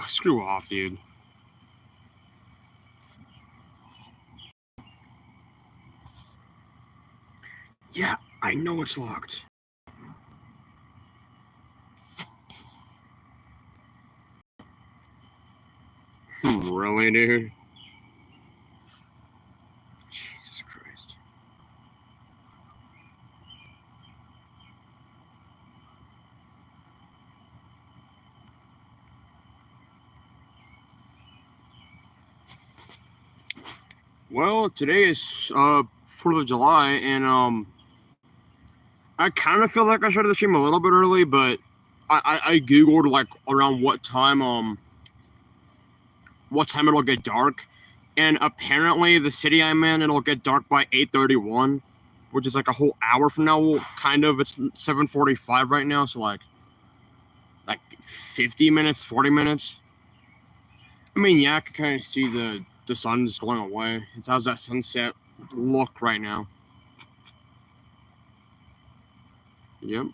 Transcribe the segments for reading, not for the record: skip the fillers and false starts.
Screw off, dude. Yeah, I know it's locked. Really, dude? Jesus Christ. Well, today is 4th of July, and I kind of feel like I started the stream a little bit early, but I googled like around what time it'll get dark, and apparently the city I'm in, it'll get dark by 8:31, which is like a whole hour from now. Well, kind of. It's 7:45 right now, so like 50 minutes, 40 minutes. I mean, yeah, I can kind of see the sun's going away. It's how's that sunset look right now? Yep.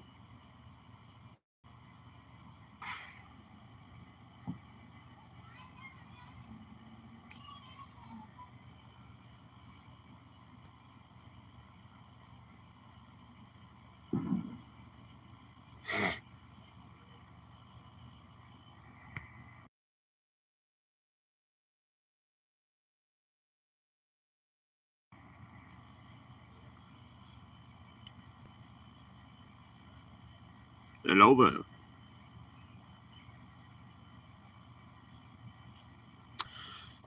Hello there.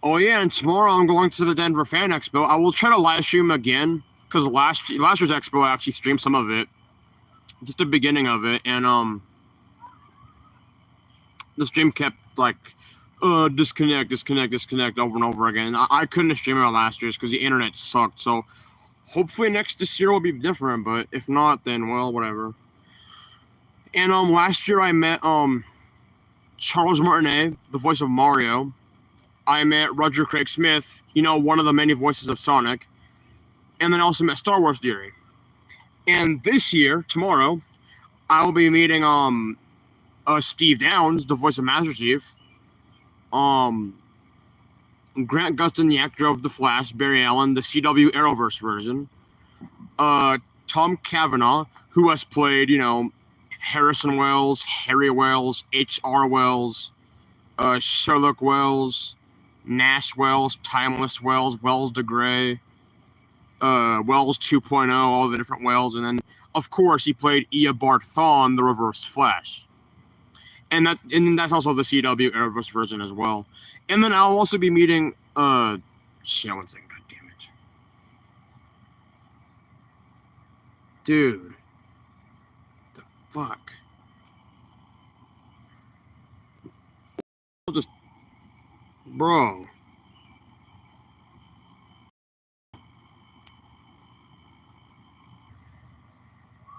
Oh yeah, and tomorrow I'm going to the Denver Fan Expo. I will try to live stream again because last year's expo I actually streamed some of it, just the beginning of it, and the stream kept like disconnect over and over again. I couldn't stream it last year's because the internet sucked. So hopefully this year will be different, but if not, then well, whatever. And last year I met Charles Martinet, the voice of Mario. I met Roger Craig Smith, one of the many voices of Sonic, and then also met Star Wars Theory. And this year, tomorrow, I will be meeting Steve Downes, the voice of Master Chief, Grant Gustin, the actor of The Flash, Barry Allen, the CW Arrowverse version, Tom Cavanaugh, who has played, Harrison Wells, Harry Wells, H.R. Wells, Sherlock Wells, Nash Wells, Timeless Wells, Wells DeGrey, Wells 2.0, all the different Wells, and then, of course, he played Eobard Thawne, the Reverse Flash. And that's also the CW Arrowverse version as well. And then I'll also be meeting, shit, one second, god damn it. Dude. The fuck? I'll just... Bro.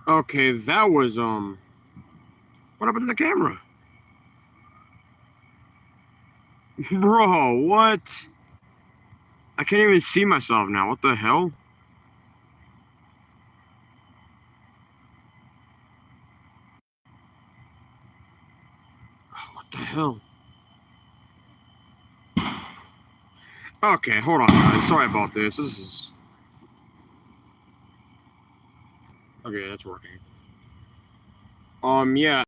Okay, that was, what happened to the camera? Bro, what? I can't even see myself now. What the hell? What the hell? Okay, hold on, guys. Sorry about this. This is... Okay, that's working. Yeah.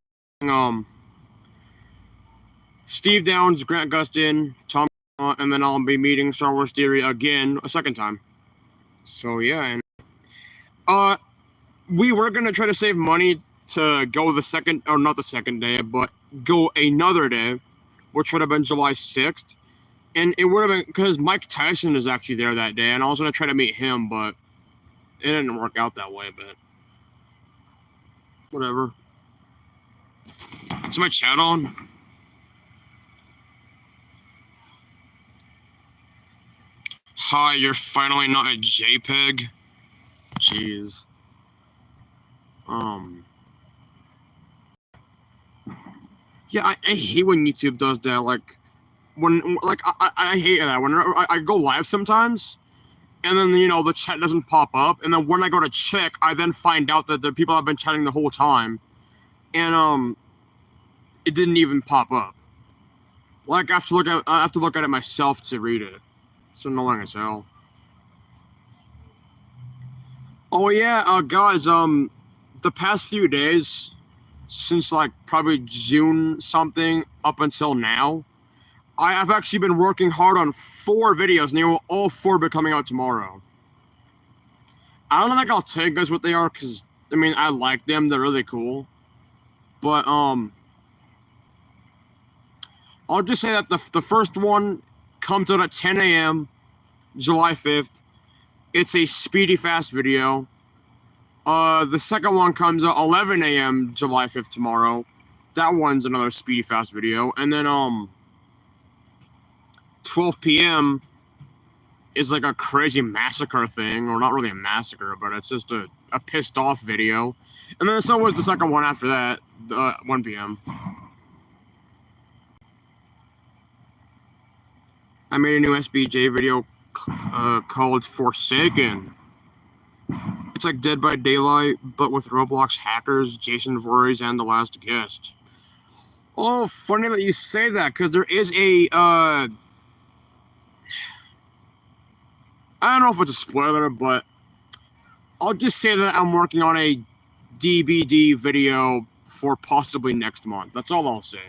Steve Downes, Grant Gustin, Tom, and then I'll be meeting Star Wars Theory again a second time. So yeah, and we were gonna try to save money to go the second, or not the second day, but go another day, which would have been July 6th. And it would have been because Mike Tyson is actually there that day, and I was gonna try to meet him, but it didn't work out that way. But whatever. Is my chat on? Hi, you're finally not a JPEG? Jeez. Yeah, I hate when YouTube does that. Like, I hate that. When I go live sometimes, and then, the chat doesn't pop up, and then when I go to check, I then find out that the people have been chatting the whole time, and, it didn't even pop up. Like I have to look at it myself to read it. It's annoying as hell. Oh yeah, guys, the past few days, since like probably June something up until now, I have actually been working hard on 4 videos, and they will all 4 be coming out tomorrow. I don't think I'll tell you guys what they are, because, I mean, I like them, they're really cool. But, I'll just say that the first one comes out at 10 a.m., July 5th. It's a speedy fast video. The second one comes out 11 a.m., July 5th tomorrow. That one's another speedy fast video. And then, 12 p.m. is like a crazy massacre thing, or not really a massacre, but it's just a pissed off video. And then so was the second one after that, 1 p.m. I made a new SBJ video called Forsaken. It's like Dead by Daylight, but with Roblox hackers, Jason Voorhees, and The Last Guest. Oh, funny that you say that, because there is a, I don't know if it's a spoiler, but I'll just say that I'm working on a DBD video for possibly next month. That's all I'll say.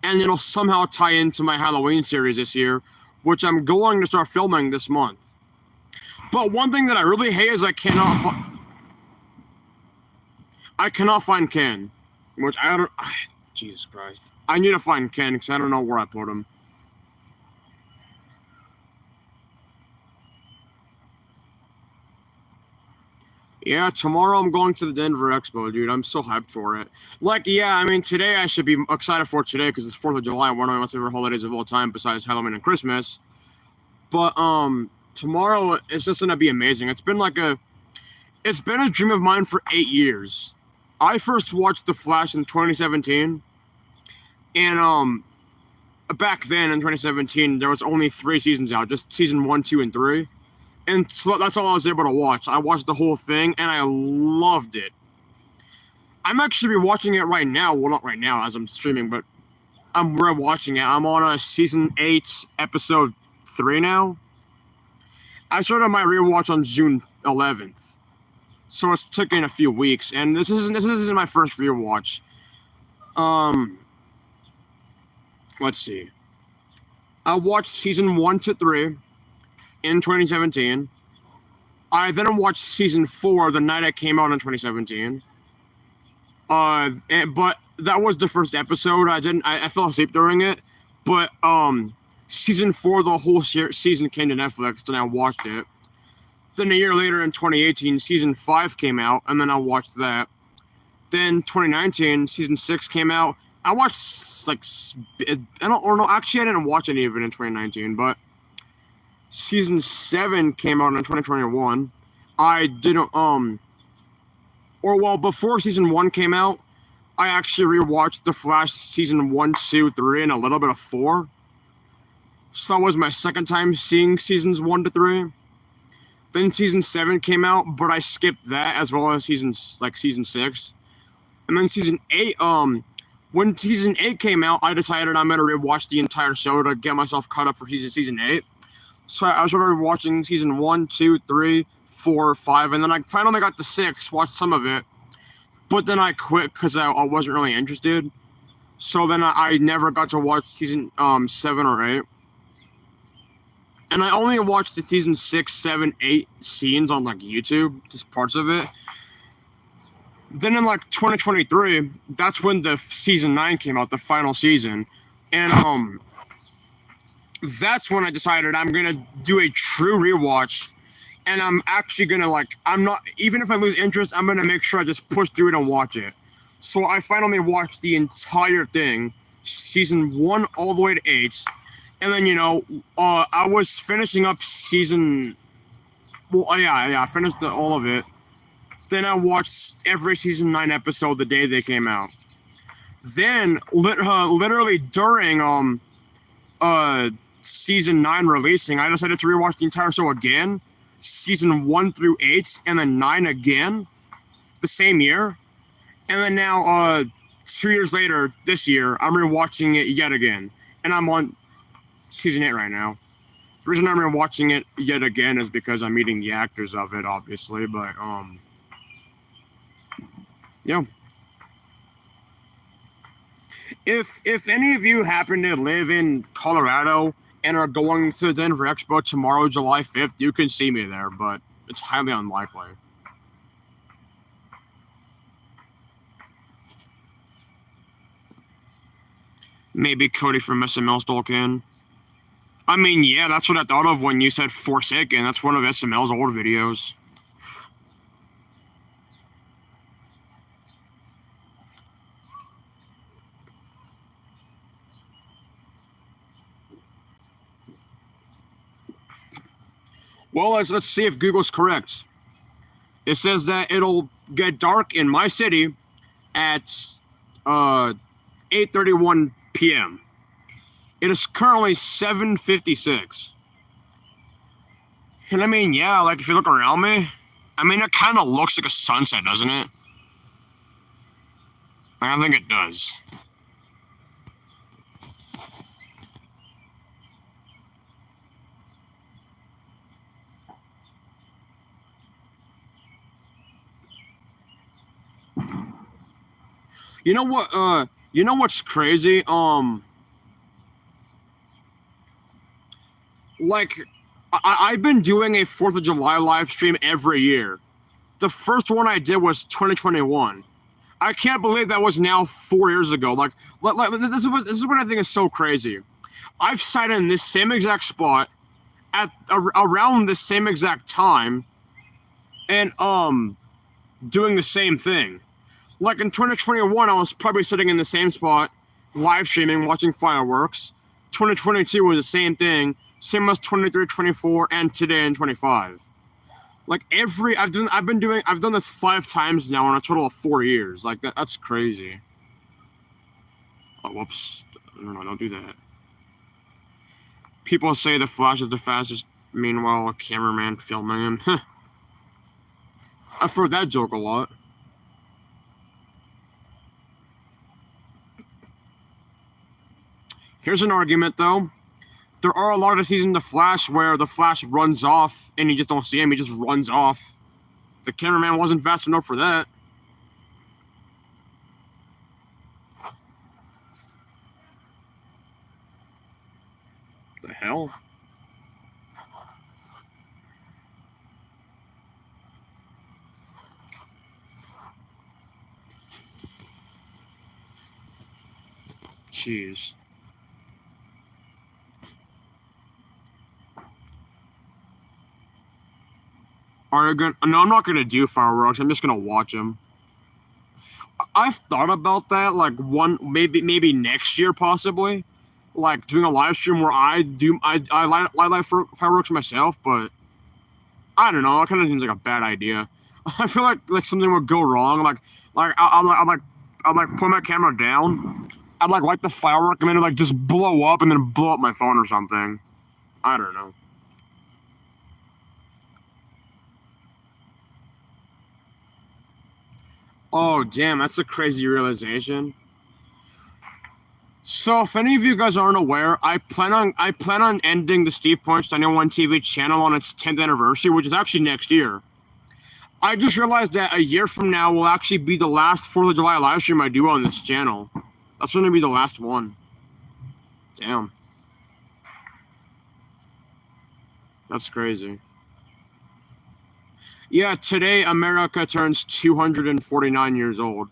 And it'll somehow tie into my Halloween series this year, which I'm going to start filming this month. But one thing that I really hate is I cannot find Ken, which I don't. Jesus Christ! I need to find Ken because I don't know where I put him. Yeah, tomorrow I'm going to the Denver Expo, dude. I'm so hyped for it. Like, yeah, I mean, today I should be excited for today because it's 4th of July, one of my favorite holidays of all time besides Halloween and Christmas. But, tomorrow it's just gonna be amazing. It's been a dream of mine for 8 years. I first watched The Flash in 2017, and, back then in 2017, there was only 3 seasons out, just season 1, 2, and 3. And so that's all I was able to watch. I watched the whole thing, and I loved it. I'm actually watching it right now. Well, not right now as I'm streaming, but I'm rewatching it. I'm on season 8, episode 3 now. I started my rewatch on June 11th, so it's taken a few weeks. And this isn't my first rewatch. Let's see. I watched season 1 to 3. In 2017. I then watched season 4 the night it came out in 2017. But that was the first episode. I fell asleep during it. But season 4, the whole season came to Netflix, and I watched it. Then a year later in 2018, season 5 came out, and then I watched that. Then 2019, season 6 came out. I watched I didn't watch any of it in 2019, but season 7 came out in 2021. I didn't, before season 1 came out, I actually rewatched The Flash season 1, 2, 3, and a little bit of 4. So that was my second time seeing seasons 1 to 3. Then season 7 came out, but I skipped that as well as season 6. And then season 8, when season 8 came out, I decided I'm going to rewatch the entire show to get myself caught up for season 8. So I started watching season 1, 2, 3, 4, 5, and then I finally got to 6, watched some of it. But then I quit because I wasn't really interested. So then I never got to watch season 7 or 8. And I only watched the season 6, 7, 8 scenes on YouTube, just parts of it. Then in 2023, that's when the season 9 came out, the final season. And that's when I decided I'm gonna do a true rewatch, and I'm actually gonna I'm not, even if I lose interest, I'm gonna make sure I just push through it and watch it. So I finally watched the entire thing, season 1 all the way to 8, and then I was finishing up season. I finished all of it. Then I watched every season 9 episode the day they came out. Then literally during season 9 releasing, I decided to rewatch the entire show again, season 1 through 8, and then 9 again, the same year. And then now, 2 years later, this year, I'm rewatching it yet again. And I'm on season 8 right now. The reason I'm rewatching it yet again is because I'm meeting the actors of it, obviously, but, yeah. If any of you happen to live in Colorado and are going to the Denver Expo tomorrow, July 5th, you can see me there, but it's highly unlikely. Maybe Cody from SML still can. I mean, yeah, that's what I thought of when you said Forsaken. That's one of SML's old videos. Well, let's see if Google's correct. It says that it'll get dark in my city at 8:31 p.m. It is currently 7:56. And I mean, yeah, like if you look around me, I mean, it kind of looks like a sunset, doesn't it? I think it does. You know what? You know what's crazy? Like, I've been doing a 4th of July live stream every year. The first one I did was 2021. I can't believe that was now 4 years ago. Like this is what I think is so crazy. I've sat in this same exact spot at around the same exact time, and doing the same thing. Like in 2021, I was probably sitting in the same spot, live streaming, watching fireworks. 2022 was the same thing, same as 23, 24, and today in 25. Like I've done this 5 times now in a total of 4 years. Like that's crazy. Oh, whoops! No, don't do that. People say the Flash is the fastest. Meanwhile, a cameraman filming him. I've heard that joke a lot. Here's an argument, though. There are a lot of seasons in The Flash where the Flash runs off and you just don't see him. He just runs off. The cameraman wasn't fast enough for that. The hell? Jeez. Are you gonna? No, I'm not gonna do fireworks. I'm just gonna watch them. I've thought about that, like maybe next year possibly, like doing a live stream where I light fireworks myself. But I don't know. It kind of seems like a bad idea. I feel like something would go wrong. I'd put my camera down. I'd light the firework and then it just blow up and then blow up my phone or something. I don't know. Oh, damn, that's a crazy realization. So, if any of you guys aren't aware, I plan on ending the Steve Points 91 TV channel on its 10th anniversary, which is actually next year. I just realized that a year from now will actually be the last 4th of July live stream I do on this channel. That's going to be the last one. Damn. That's crazy. Yeah, today America turns 249 years old.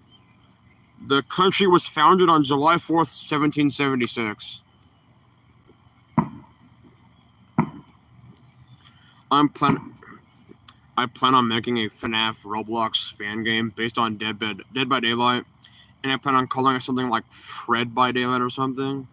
The country was founded on July 4th, 1776. I plan on making a FNAF Roblox fan game based on Dead by Daylight, and I plan on calling it something like Fred by Daylight or something.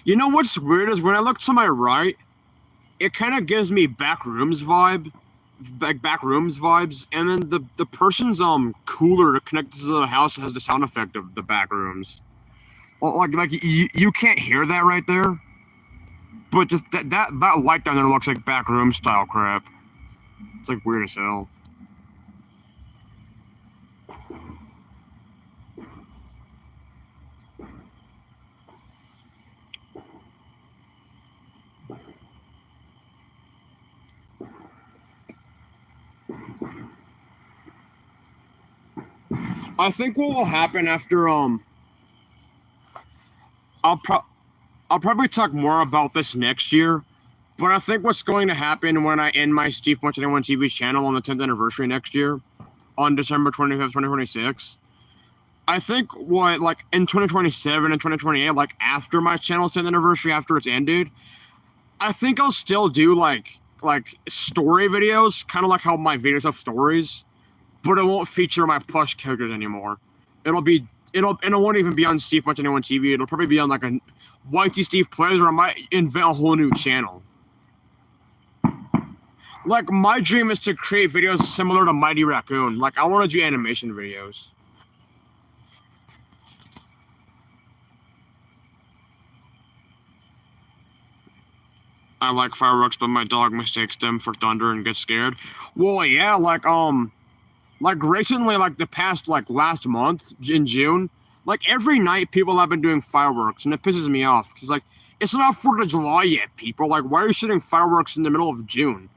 You know what's weird is when I look to my right, it kind of gives me Backrooms vibe. like back rooms vibes, and then the person's cooler connected to the house has the sound effect of the back rooms. Well, like you can't hear that right there, but just that light down there looks like back room style crap. It's like weird as hell. I think what will happen after I'll probably talk more about this next year, but I think what's going to happen when I end my Steve Punch Anyone TV channel on the 10th anniversary next year, on December 25th, 2026, I think what, like, in 2027 and 2028, like, after my channel's 10th anniversary, after it's ended, I think I'll still do, like story videos, kind of like how my videos have stories, but it won't feature my plush characters anymore. It won't even be on Steve Punch Anyone TV. It'll probably be on like a YT Steve Plays, or I might invent a whole new channel. Like, my dream is to create videos similar to Mighty Raccoon. Like, I want to do animation videos. I like fireworks, but my dog mistakes them for thunder and gets scared. Well, yeah, like recently, like the past, like last month in June, like every night people have been doing fireworks, and it pisses me off because, like, it's not 4th of July yet, people. Like, why are you shooting fireworks in the middle of June?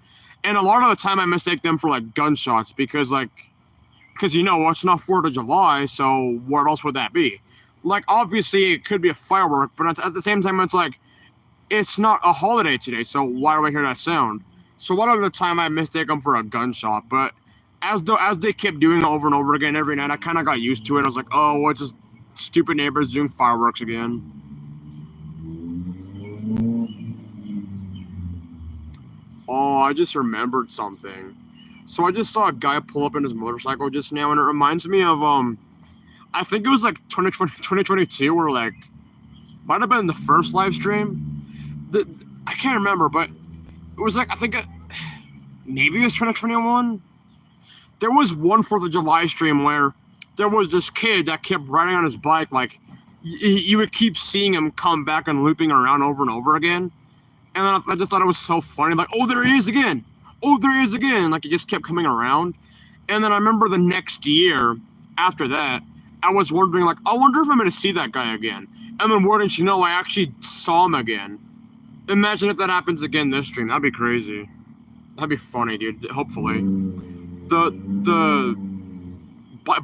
And a lot of the time I mistake them for like gunshots because you know, it's not 4th of July, so what else would that be? Like, obviously it could be a firework, but at the same time it's like, it's not a holiday today, so why do I hear that sound? So a lot of the time I mistake them for a gunshot, but as they kept doing it over and over again every night, I kind of got used to it. I was like, oh, it's just stupid neighbors doing fireworks again. Oh, I just remembered something. So I just saw a guy pull up in his motorcycle just now, and it reminds me of I think it was like 2022, or like might have been the first live stream. I can't remember, but it was like, I think maybe it was 2021. There was one 4th of July stream where there was this kid that kept riding on his bike. Like, you would keep seeing him come back and looping around over and over again. And then I just thought it was so funny. Like, oh, there he is again. Oh, there he is again. Like, he just kept coming around. And then I remember the next year after that, I was wondering, like, I wonder if I'm going to see that guy again. And then wouldn't you know, I actually saw him again. Imagine if that happens again this stream. That'd be crazy. That'd be funny, dude. Hopefully. The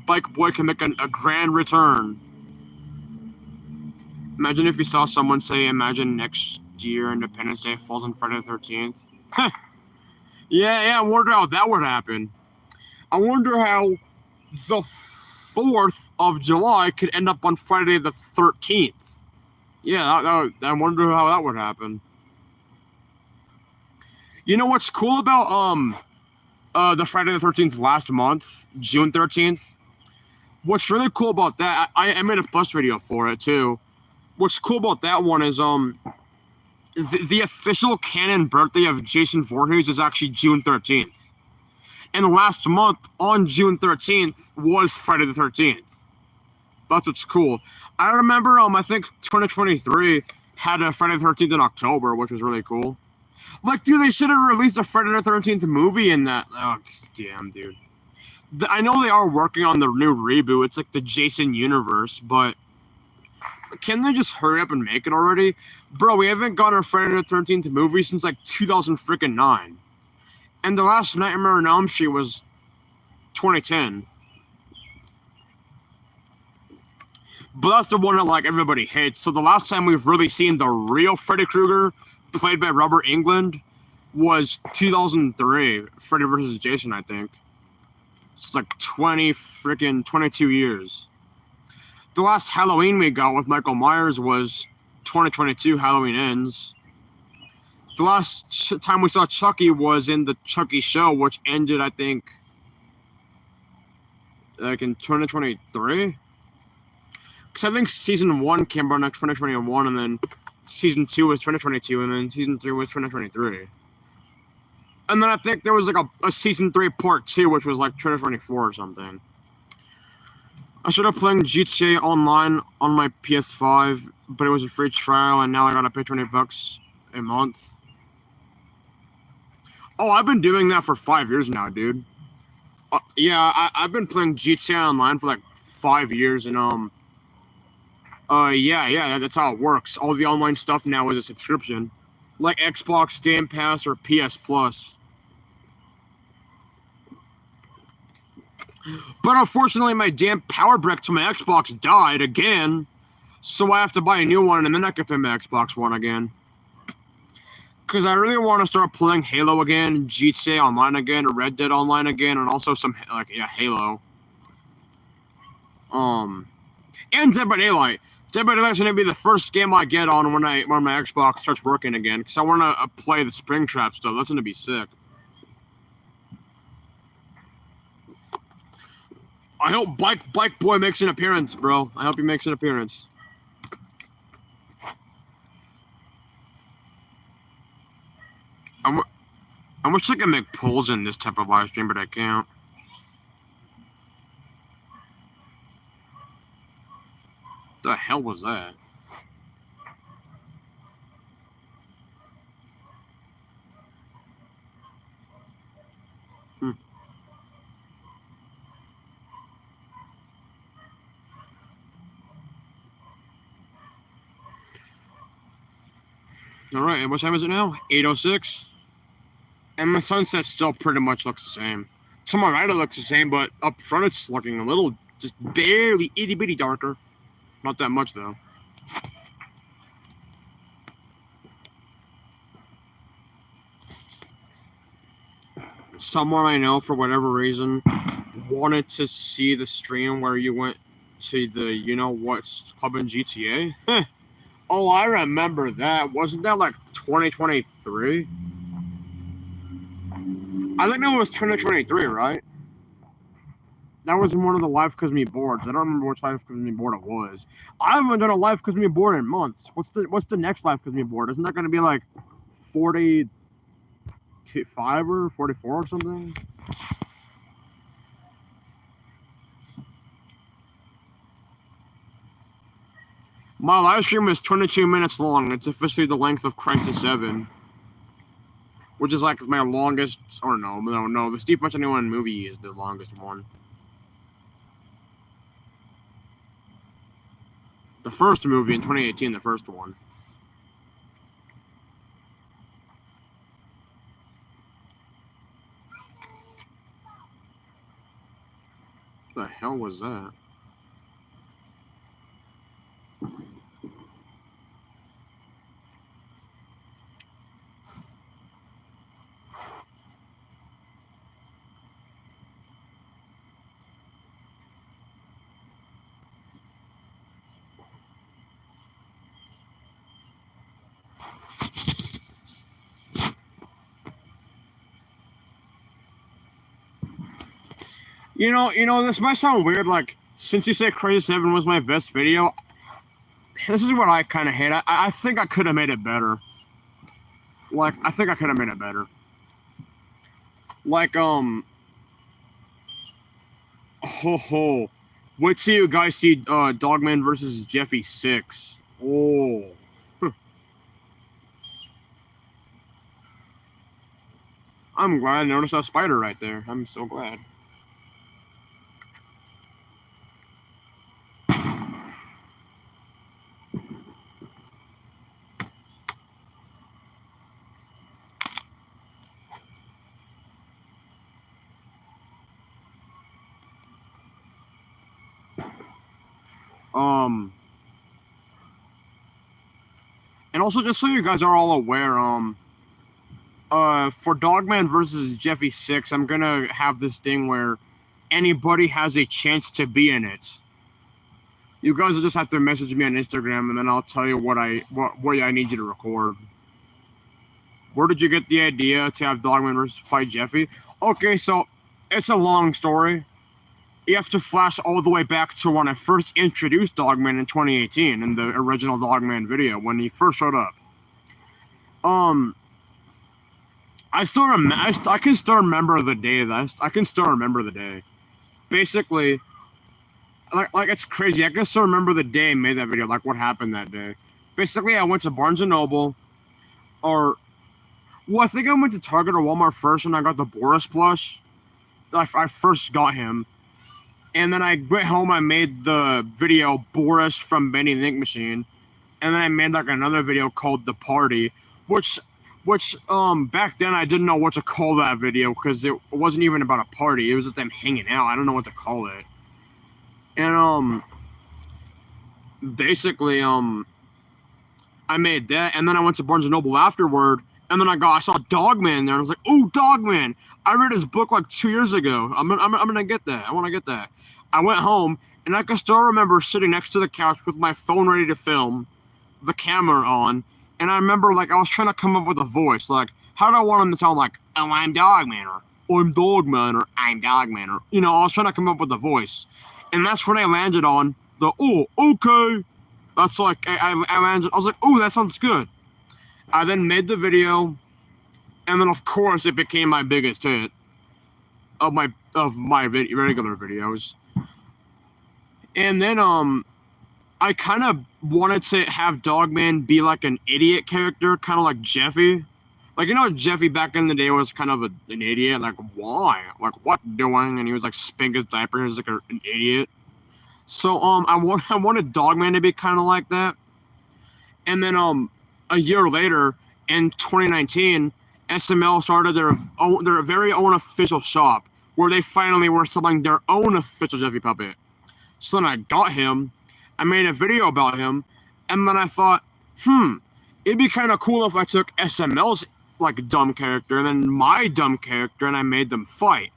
bike boy can make a grand return. Imagine if you saw someone say, imagine next year Independence Day falls on Friday the 13th. Yeah, I wonder how that would happen. I wonder how the 4th of July could end up on Friday the 13th. Yeah, I wonder how that would happen. You know what's cool about the Friday the 13th last month, June 13th? What's really cool about that, I made a plus video for it too. What's cool about that one is the official canon birthday of Jason Voorhees is actually June 13th. And last month, on June 13th, was Friday the 13th. That's what's cool. I remember, I think 2023 had a Friday the 13th in October, which was really cool. Like, dude, they should have released a Friday the 13th movie in that. Oh, damn, dude. I know they are working on the new reboot. It's like the Jason universe, but can they just hurry up and make it already? Bro, we haven't got a Friday the 13th movie since like 2009. And the last Nightmare on Elm Street was 2010. But that's the one that, like, everybody hates. So the last time we've really seen the real Freddy Krueger, played by Robert Englund, was 2003. Freddy vs. Jason, I think. It's like 22 years. The last Halloween we got with Michael Myers was 2022, Halloween Ends. The last time we saw Chucky was in the Chucky show, which ended, I think, like in 2023. Because I think season 1 came out in 2021, and then season 2 was 2022, and then season 3 was 2023. And then I think there was like a season 3 part 2, which was like 2024 or something. I started playing GTA Online on my PS5, but it was a free trial, and now I gotta pay $20 a month. Oh, I've been doing that for 5 years now, dude. Yeah, I've been playing GTA Online for like 5 years, and yeah, that's how it works. All the online stuff now is a subscription, like Xbox Game Pass or PS Plus. But unfortunately, my damn power brick to my Xbox died again, so I have to buy a new one, and then I can play my Xbox One again. Because I really want to start playing Halo again, GTA Online again, Red Dead Online again, and also some, Halo. And Dead by Daylight. Dead by Daylight's gonna be the first game I get on when my Xbox starts working again, because I want to play the Springtrap stuff. That's gonna be sick. I hope Bike Boy makes an appearance, bro. I hope he makes an appearance. I wish I could make polls in this type of live stream, but I can't. The hell was that? All right, what time is it now? 8:06. And my sunset still pretty much looks the same. To my right, it looks the same, but up front, it's looking a little, just barely itty bitty darker. Not that much though. Someone I know, for whatever reason, wanted to see the stream where you went to the you-know-what club in GTA. Oh, I remember that. Wasn't that like 2023? I think that was 2023, right? That was in one of the Live Cause Me boards. I don't remember which Live Cause Me board it was. I haven't done a Live Cause Me board in months. What's the next Live Cause Me board? Isn't that going to be like 45 or 44 or something? My live stream is 22 minutes long. It's officially the length of Crisis 7. Which is like my longest, or no, the Steve Punch Anyone movie is the longest one. The first movie in 2018, the first one. What the hell was that? You know, this might sound weird, like, since you say Crazy 7 was my best video, this is what I kind of hate. I think I could have made it better. Like, I think I could have made it better. Like, wait till you guys see, Dogman versus Jeffy 6. Oh. I'm glad I noticed that spider right there. I'm so glad. And also, just so you guys are all aware, for Dogman versus Jeffy 6, I'm gonna have this thing where anybody has a chance to be in it. You guys will just have to message me on Instagram, and then I'll tell you what I need you to record. Where did you get the idea to have Dogman versus fight Jeffy? Okay, so it's a long story. You have to flash all the way back to when I first introduced Dogman in 2018 in the original Dogman video when he first showed up. I still remember. I can still remember the day. I can still remember the day. Basically, like it's crazy. I can still remember the day I made that video. Like what happened that day. Basically, I went to Barnes and Noble, or well, I think I went to Target or Walmart first, and I got the Boris plush. I first got him, and then I went home. I made the video Boris from Bendy the Ink Machine, and then I made like another video called The Party, which back then I didn't know what to call that video because it wasn't even about a party. It was just them hanging out. I don't know what to call it. And basically I made that, and then I went to Barnes and Noble afterward, and then I saw Dogman there, and I was like, "Oh, Dogman! I read his book like 2 years ago. I'm gonna get that. I want to get that." I went home, and I can still remember sitting next to the couch with my phone ready to film, the camera on, and I remember like I was trying to come up with a voice, like how do I want him to sound, like, "Oh, I'm Dogman," or "I'm Dogman," or "I'm Dogman," or I was trying to come up with a voice, and that's when I landed on the "Oh, okay." That's like I landed. I was like, "Oh, that sounds good." I then made the video, and then of course it became my biggest hit of my regular videos. And then I kind of wanted to have Dogman be like an idiot character, kind of like Jeffy. Like, Jeffy back in the day was kind of an idiot. Like, why? Like, what doing? And he was like spinning his diaper. He was like an idiot. So I wanted Dogman to be kind of like that. And then a year later, in 2019, SML started their very own official shop where they finally were selling their own official Jeffy puppet. So then I got him, I made a video about him, and then I thought, it'd be kind of cool if I took SML's like dumb character and then my dumb character and I made them fight.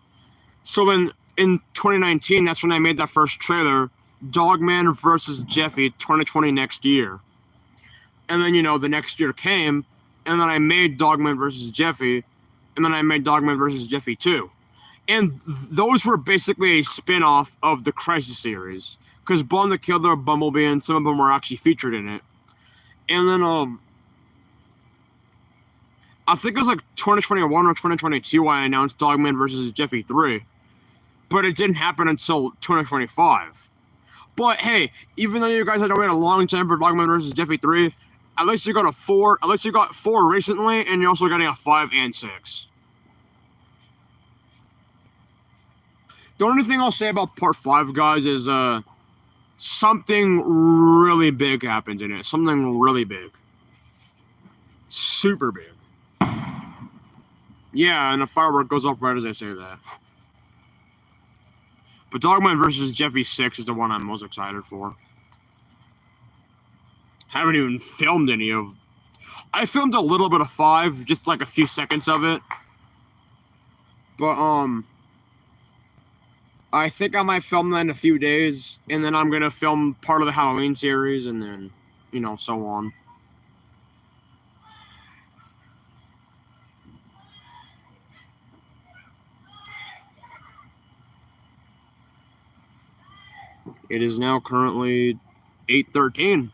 So then in 2019, that's when I made that first trailer, Dogman versus Jeffy 2020 next year. And then, the next year came, and then I made Dogman versus Jeffy, and then I made Dogman versus Jeffy 2. And those were basically a spin-off of the Crisis series, because Bond the Killer, Bumblebee, and some of them were actually featured in it. And then, I think it was like 2021 or 2022 I announced Dogman versus Jeffy 3. But it didn't happen until 2025. But hey, even though you guys had to wait a long time for Dogman versus Jeffy 3, at least you got a 4. At least you got 4 recently, and you're also getting a 5 and 6. The only thing I'll say about Part 5, guys, is something really big happens in it. Something really big. Super big. Yeah, and the firework goes off right as I say that. But Dogman versus Jeffy 6 is the one I'm most excited for. Haven't even filmed any of... I filmed a little bit of 5, just like a few seconds of it. But, I think I might film that in a few days, and then I'm gonna film part of the Halloween series, and then, so on. It is now currently 8:13.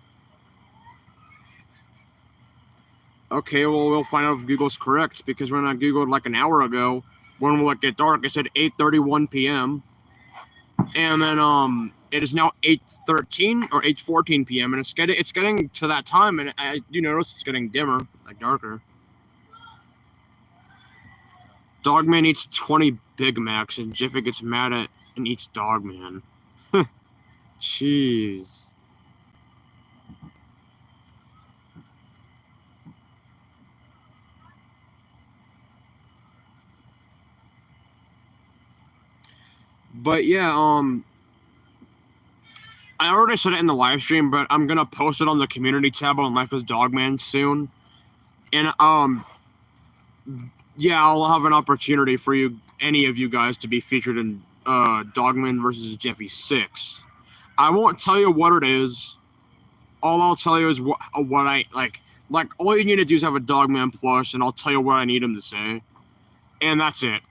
Okay, well, we'll find out if Google's correct, because when I Googled like an hour ago, when will it get dark, it said 8:31 p.m. And then it is now 8:13 or 8:14 p.m. and it's getting to that time, and I do notice it's getting dimmer, like darker. Dogman eats 20 Big Macs, and Jeffy gets mad at and eats Dogman. Jeez. But yeah, I already said it in the live stream, but I'm gonna post it on the community tab on Life is Dogman soon. And yeah, I'll have an opportunity for any of you guys, to be featured in Dogman versus Jeffy 6. I won't tell you what it is. All I'll tell you is what I like. Like, all you need to do is have a Dogman plush, and I'll tell you what I need him to say, and that's it.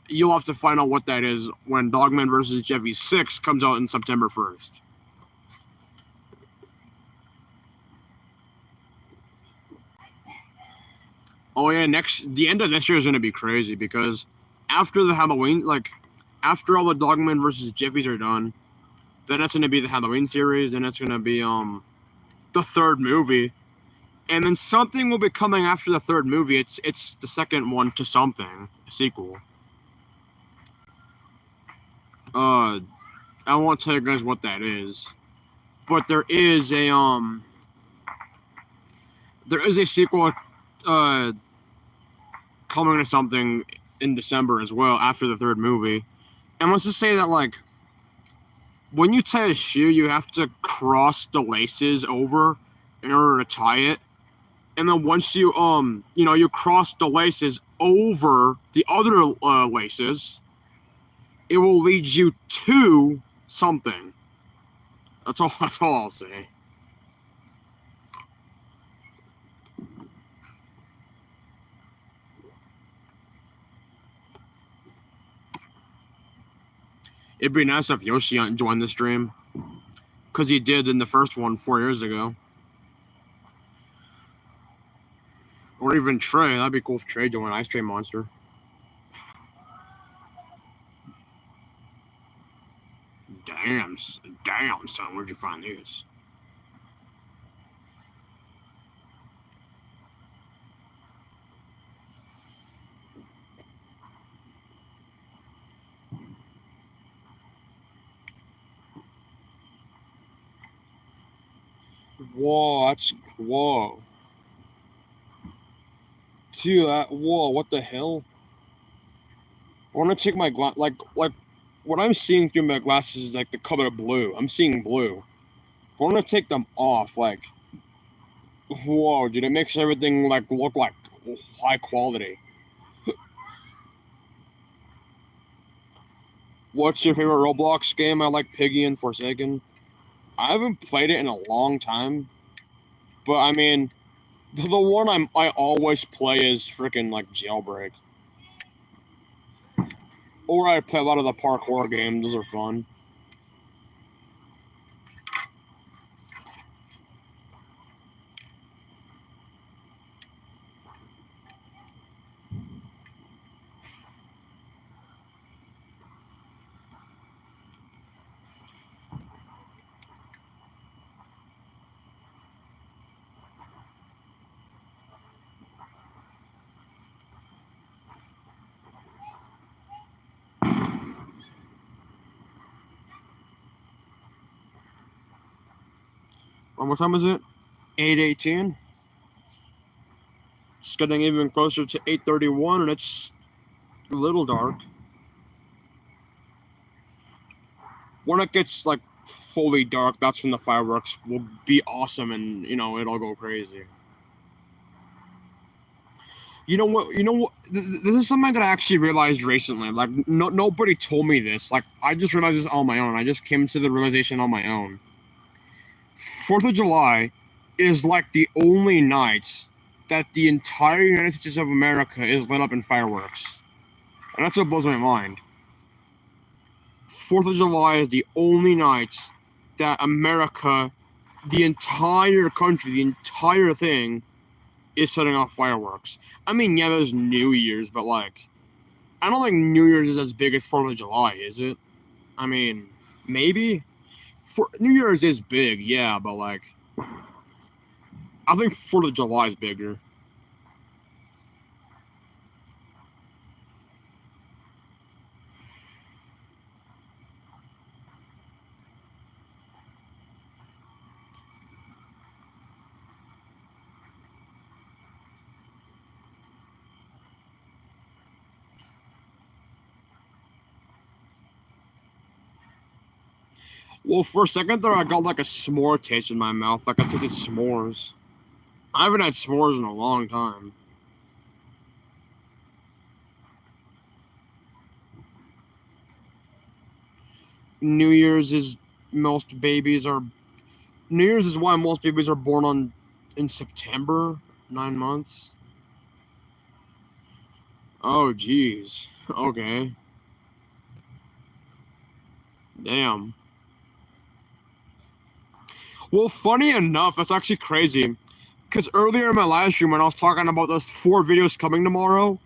You'll have to find out what that is when Dogman versus Jeffy 6 comes out in September 1st. Oh yeah, the end of this year is gonna be crazy because after the Halloween, like after all the Dogman versus Jiffies are done, then it's gonna be the Halloween series, and it's gonna be the third movie, and then something will be coming after the third movie. It's the second one to something, a sequel. I won't tell you guys what that is, but there is a sequel uh coming to something in December as well after the third movie. And let's just say that like when you tie a shoe, you have to cross the laces over in order to tie it. And then once you cross the laces over the other laces, it will lead you to something. That's all. That's all I'll say. It'd be nice if Yoshi joined the stream, because he did in the first one 4 years ago. Or even Trey. That'd be cool if Trey joined Ice Train Monster. Damn, son, where'd you find these? Whoa. Dude, whoa, what the hell? I want to take my like what I'm seeing through my glasses is like the color blue. I'm seeing blue. I want to take them off, like, whoa, dude, it makes everything like look like high quality. What's your favorite Roblox game? I like Piggy and Forsaken. I haven't played it in a long time, but I mean, the one I always play is freaking like Jailbreak. Or I play a lot of the parkour games. Those are fun. What time is it? 8:18. It's getting even closer to 8:31, and it's a little dark. When it gets like fully dark, that's when the fireworks will be awesome, and it'll go crazy. You know what? This is something that I actually realized recently. Like, nobody told me this. Like, I just realized this on my own. I just came to the realization on my own. 4th of July is like the only night that the entire United States of America is lit up in fireworks. And that's what blows my mind. 4th of July is the only night that America, the entire country, the entire thing, is setting off fireworks. I mean, yeah, there's New Year's, but like, I don't think New Year's is as big as 4th of July, is it? I mean, maybe. New Year's is big, yeah, but like, I think 4th of July is bigger. Well, for a second there, I got like a s'more taste in my mouth. Like I tasted s'mores. I haven't had s'mores in a long time. New Year's is most babies are. New Year's is why most babies are born in September, 9 months. Oh, jeez. Okay. Damn. Well, funny enough, that's actually crazy. Because earlier in my live stream, when I was talking about those 4 videos coming tomorrow,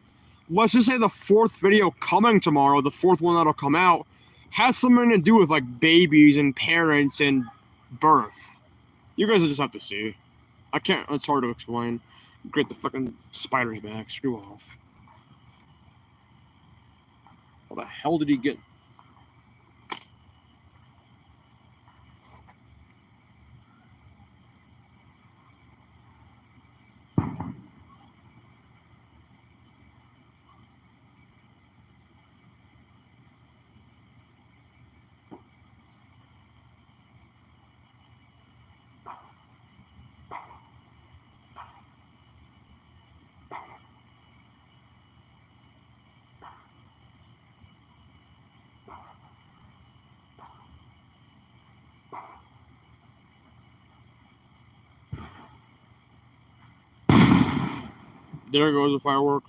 let's just say the 4th video coming tomorrow, the 4th one that'll come out, has something to do with like babies and parents and birth. You guys will just have to see. I can't, it's hard to explain. Great, the fucking spider's back. Screw off. How the hell did he get? There goes a firework.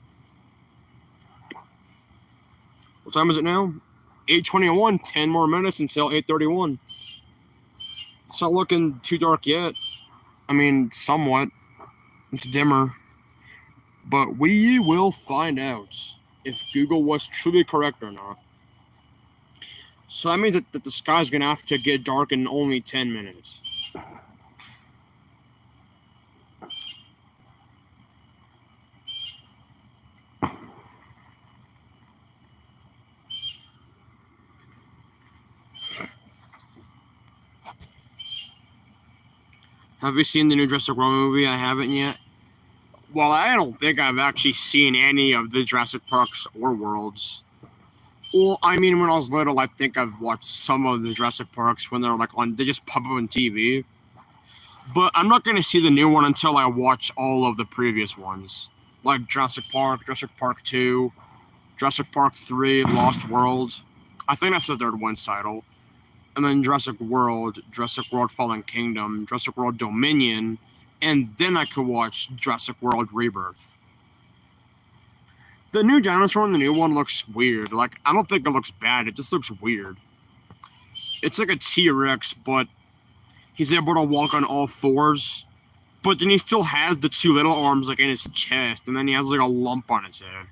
What time is it now? 8:21. 10 more minutes until 8:31. It's not looking too dark yet. I mean, somewhat. It's dimmer. But we will find out if Google was truly correct or not. So that means that the sky's going to have to get dark in only 10 minutes. Have you seen the new Jurassic World movie? I haven't yet. Well, I don't think I've actually seen any of the Jurassic Parks or Worlds. Well, I mean, when I was little, I think I've watched some of the Jurassic Parks when they're like on, they just pop up on TV. But I'm not going to see the new one until I watch all of the previous ones. Like Jurassic Park 2, Jurassic Park 3, Lost World. I think that's the third one's title. And then Jurassic World Fallen Kingdom, Jurassic World Dominion, and then I could watch Jurassic World Rebirth. The new dinosaur in the new one looks weird. Like, I don't think it looks bad, it just looks weird. It's like a T-Rex, but he's able to walk on all 4s. But then he still has the 2 little arms like in his chest, and then he has like a lump on his head.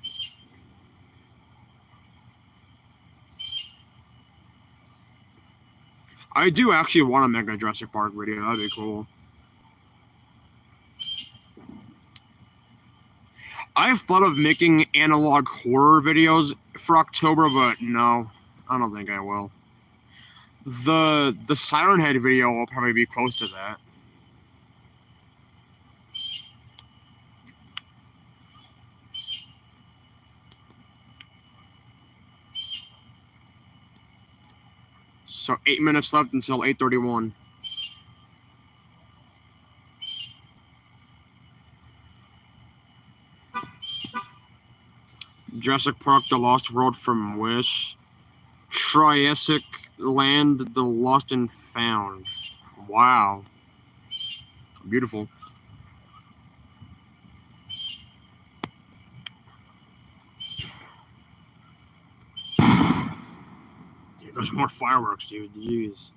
I do actually want to make a Jurassic Park video. That'd be cool. I've thought of making analog horror videos for October, but no, I don't think I will. The Siren Head video will probably be close to that. So 8 minutes left until 8:31. Jurassic Park: The Lost World from Wish. Triassic Land: The Lost and Found. Wow. Beautiful. Dude, there's more fireworks, dude. Jeez.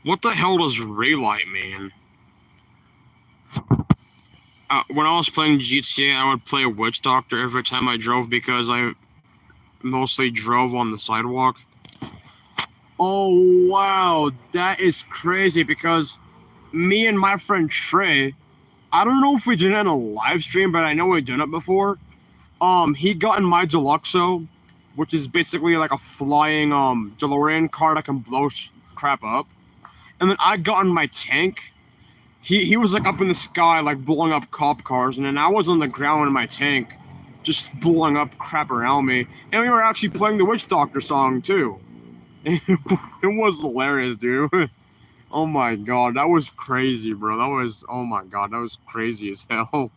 What the hell does Raylight mean? when I was playing GTA, I would play Witch Doctor every time I drove because I mostly drove on the sidewalk. Oh wow, that is crazy because me and my friend Trey, I don't know if we did it in a live stream, but I know we've done it before. He got in my Deluxo, which is basically like a flying DeLorean car that can blow crap up. And then I got in my tank. He was like up in the sky, like blowing up cop cars, and then I was on the ground in my tank, just blowing up crap around me. And we were actually playing the Witch Doctor song too. It was hilarious, dude. Oh my god, that was crazy, bro. Oh my god, that was crazy as hell.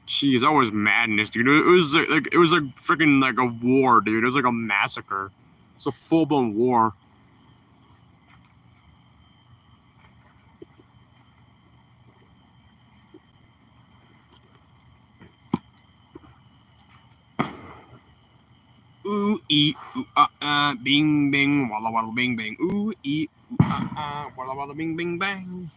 Jeez, that was madness, dude. It was like freaking like a war, dude. It was like a massacre. It's a full blown war. Ooh ee ooh bing bing walla walla bing bing. Ooh ee ooh walla walla bing bing bang.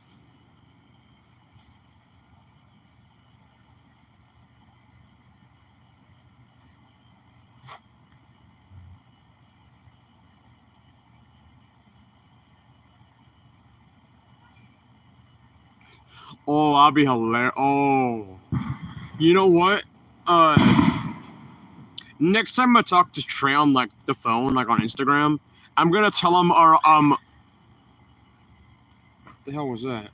Oh, I'll be hilarious. Oh, you know what? Next time I talk to Trey on like the phone, like on Instagram, I'm gonna tell him what the hell was that?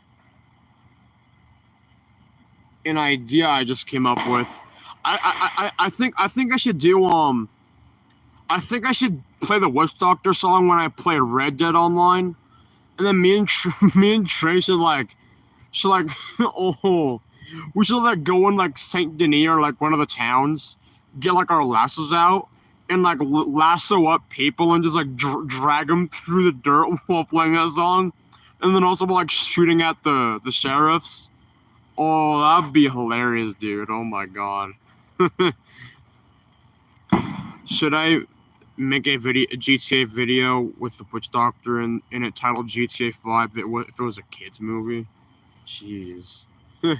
An idea I just came up with. I think I should do I think I should play the Witch Doctor song when I play Red Dead Online, and then me and Trey should like oh we should like go in like Saint Denis or like one of the towns, get like our lassos out and like lasso up people and just like drag them through the dirt while playing that song, and then also like shooting at the sheriffs. Oh, that'd be hilarious, dude. Oh my god. Should I make a GTA video with the Witch Doctor and it titled GTA 5 if it was a kids movie? Jeez. I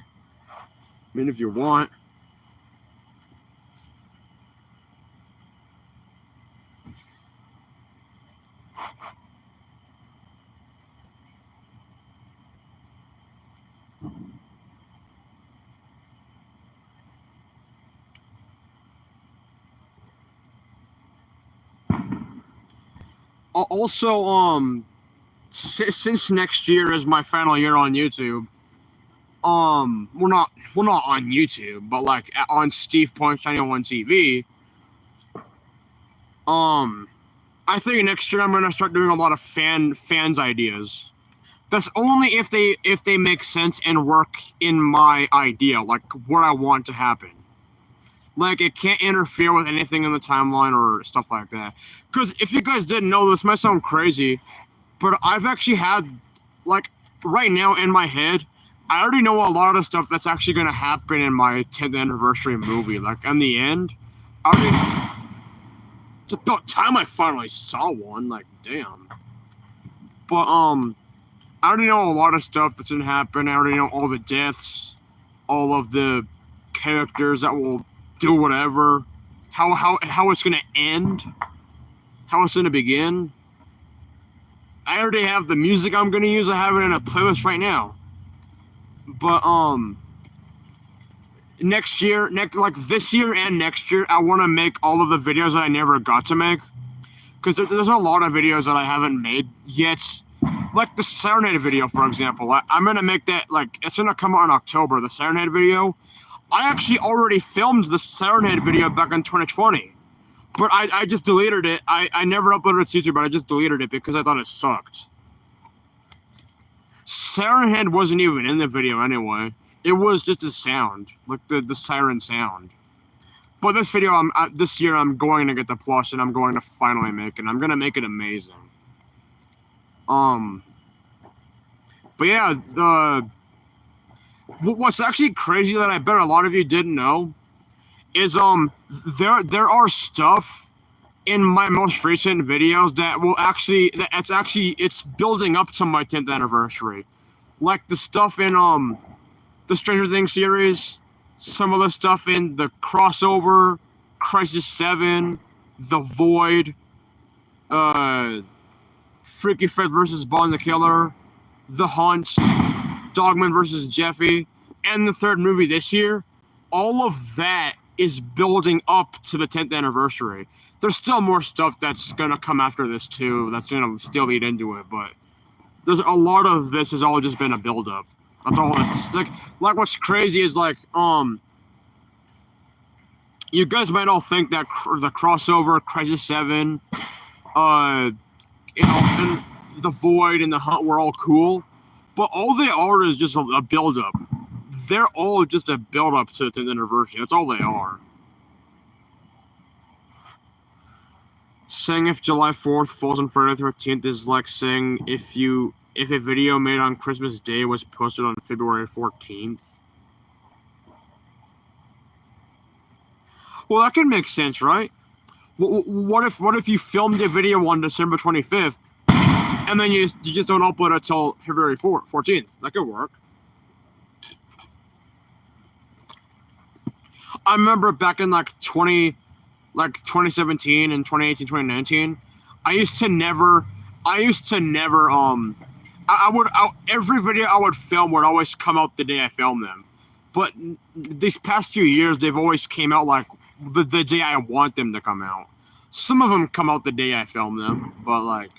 mean, if you want. Also, since next year is my final year on YouTube, we're not on YouTube, but like on Steve Point 91 TV. I think next year I'm gonna start doing a lot of fans ideas. That's only if they make sense and work in my idea, like what I want to happen. Like it can't interfere with anything in the timeline or stuff like that. Because if you guys didn't know, this might sound crazy, but I've actually had like right now in my head, I already know a lot of stuff that's actually gonna happen in my 10th anniversary movie. Like in the end, it's about time I finally saw one. Like damn. But I already know a lot of stuff that's gonna happen. I already know all the deaths, all of the characters that will do whatever, how it's gonna end, how it's gonna begin. I already have the music I'm gonna use. I have it in a playlist right now. But next year, like this year and next year, I want to make all of the videos that I never got to make, because there's a lot of videos that I haven't made yet. Like the Serenade video, for example. I'm gonna make that, like, it's gonna come out in October. The Serenade video. I actually already filmed the Serenade video back in 2020, but I just deleted it. I never uploaded it to YouTube, but I just deleted it because I thought it sucked. Serenade wasn't even in the video anyway. It was just a sound, like the siren sound. But this video, this year, I'm going to get the plush, and I'm going to finally make it. I'm gonna make it amazing. But yeah, what's actually crazy that I bet a lot of you didn't know is there are stuff in my most recent videos that will actually it's building up to my 10th anniversary. Like the stuff in the Stranger Things series, some of the stuff in the crossover, Crisis 7, The Void, Freaky Fred versus Bond the Killer, The Hunt, Dogman versus Jeffy, and the third movie this year, all of that is building up to the 10th anniversary. There's still more stuff that's going to come after this, too, that's going to still lead into it, but there's a lot of this has all just been a build-up. That's all it's, like what's crazy is, like, you guys might all think that the crossover, Crisis 7, and The Void and The Hunt were all cool, but all they are is just a build-up. They're all just a build-up to the 10th anniversary. That's all they are. Saying if July 4th falls on Friday the 13th is like saying if a video made on Christmas Day was posted on February 14th. Well, that can make sense, right? What if you filmed a video on December 25th and then you just don't upload it until February 14th? That could work. I remember back in like 2017 and 2018, 2019, I used to never every video I would film would always come out the day I filmed them. But these past few years, they've always came out like the day I want them to come out. Some of them come out the day I film them, but like,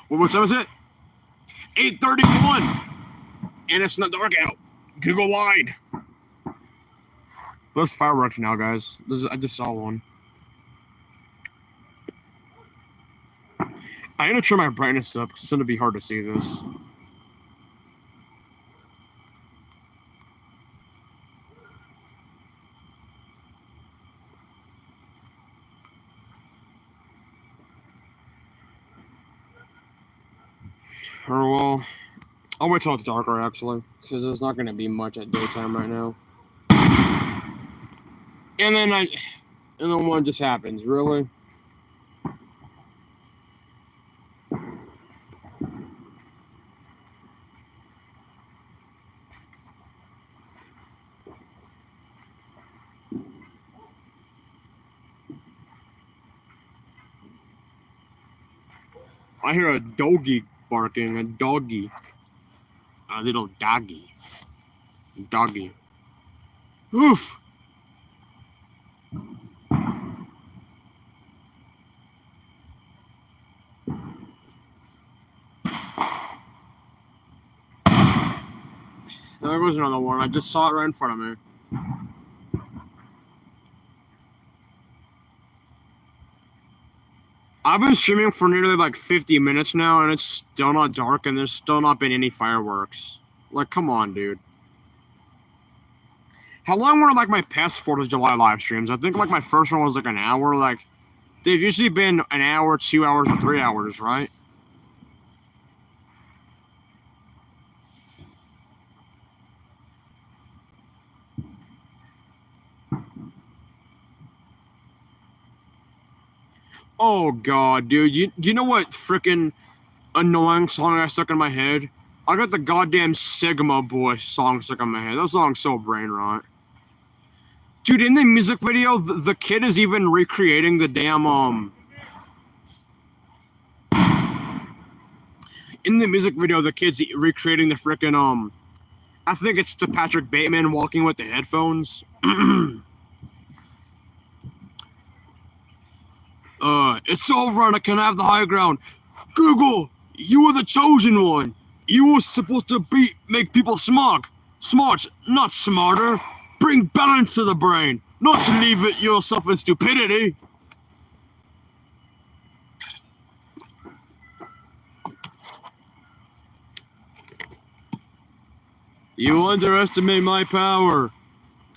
what time is it? 8:31, and it's not dark out. Google lied. There's fireworks now, guys. I just saw one. I need to turn my brightness up because it's going to be hard to see this. Or, well, I'll wait till it's darker, actually, because there's not going to be much at daytime right now. And then one just happens, really? I hear a doggy barking, a doggy. A little doggy. Doggy. Oof! There goes another one. I just saw it right in front of me. I've been streaming for nearly like 50 minutes now, and it's still not dark, and there's still not been any fireworks. Like, come on, dude. How long were like my past 4th of July live streams? I think like my first one was like an hour. Like, they've usually been an hour, 2 hours, or 3 hours, right? Oh god, dude, you know what freaking annoying song I stuck in my head? I got the goddamn Sigma Boy song stuck in my head. That song's so brain rot. Dude, in the music video, the kid is even recreating the damn in the music video, the kid's recreating the freaking I think it's the Patrick Bateman walking with the headphones. It's over and I can have the high ground. Google, you were the chosen one. You were supposed to make people smart, not smarter. Bring balance to the brain, not to leave it yourself in stupidity. You underestimate my power.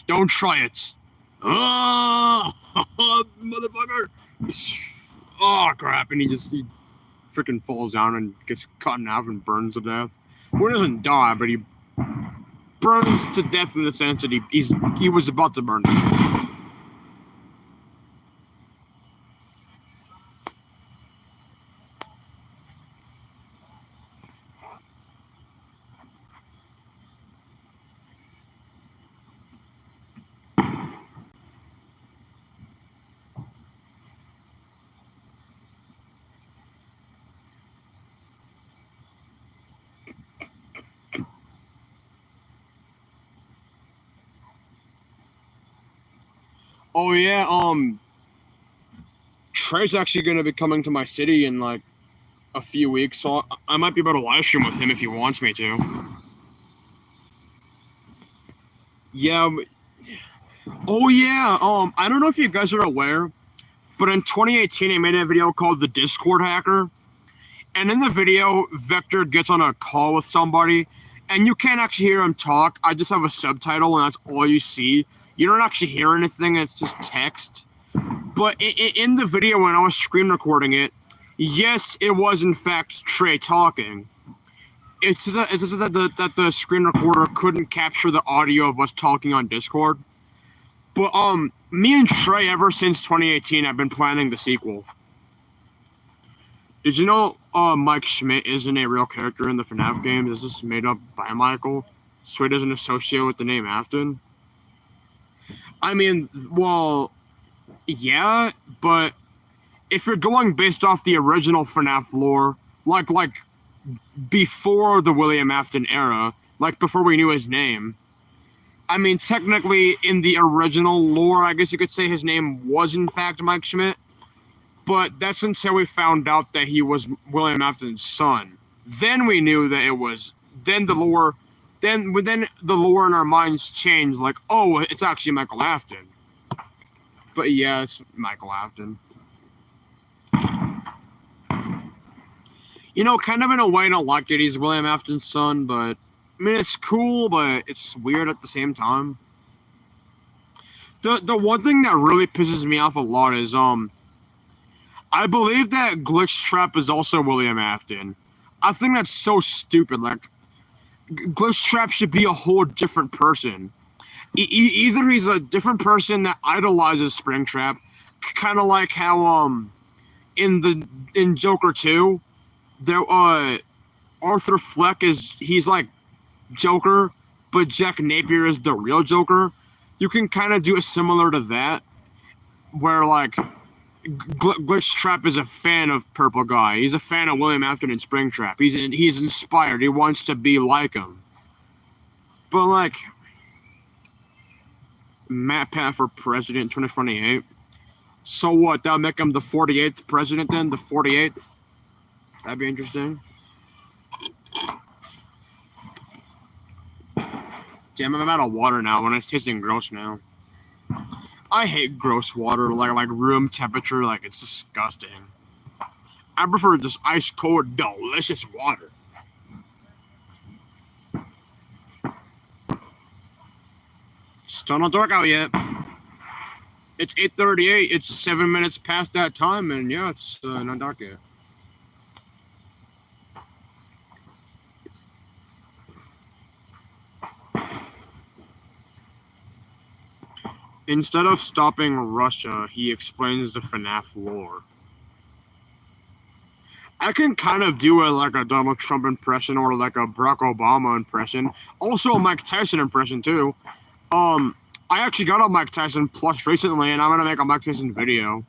Don't try it. Oh, motherfucker. Oh, crap. And he freaking falls down and gets cut in half and burns to death. Well, he doesn't die, but he burns to death in the sense that he was about to burn to death. Oh yeah, Trey's actually gonna be coming to my city in like a few weeks, so I might be able to live stream with him if he wants me to. Yeah. Oh yeah. I don't know if you guys are aware, but in 2018 I made a video called "The Discord Hacker," and in the video, Vector gets on a call with somebody, and you can't actually hear him talk. I just have a subtitle, and that's all you see. You don't actually hear anything. It's just text. But in the video, when I was screen recording it, yes, it was in fact Trey talking. It's just that the screen recorder couldn't capture the audio of us talking on Discord. But me and Trey, ever since 2018, have been planning the sequel. Did you know Mike Schmidt isn't a real character in the FNAF games? This is made up by Michael, so he doesn't associate with the name Afton. I mean, well, yeah, but if you're going based off the original FNAF lore, like before the William Afton era, like before we knew his name, I mean, technically in the original lore, I guess you could say his name was in fact Mike Schmidt, but that's until we found out that he was William Afton's son. Then we knew that it was. Then the lore in our minds changed. Like, oh, it's actually Michael Afton. But yeah, it's Michael Afton. You know, kind of in a way, I don't like it. He's William Afton's son, but I mean, it's cool, but it's weird at the same time. The one thing that really pisses me off a lot is I believe that Glitchtrap is also William Afton. I think that's so stupid. Like, Glitchtrap should be a whole different person. Either he's a different person that idolizes Springtrap, kind of like how in Joker 2, there Arthur Fleck he's like Joker, but Jack Napier is the real Joker. You can kind of do it similar to that, where like Glitchtrap is a fan of Purple Guy. He's a fan of William Afton and Springtrap. He's inspired. He wants to be like him. But like Matt Pat for president 2028. So what? That'll make him the 48th president then? The 48th? That'd be interesting. Damn, I'm out of water now when it's tasting gross now. I hate gross water, like room temperature, like it's disgusting. I prefer just ice cold, delicious water. Still not dark out yet. It's 8:38. It's 7 minutes past that time, and yeah, it's not dark yet. Instead of stopping Russia, he explains the FNAF lore. I can kind of do a Donald Trump impression or like a Barack Obama impression. Also a Mike Tyson impression too. I actually got a Mike Tyson plush recently, and I'm gonna make a Mike Tyson video.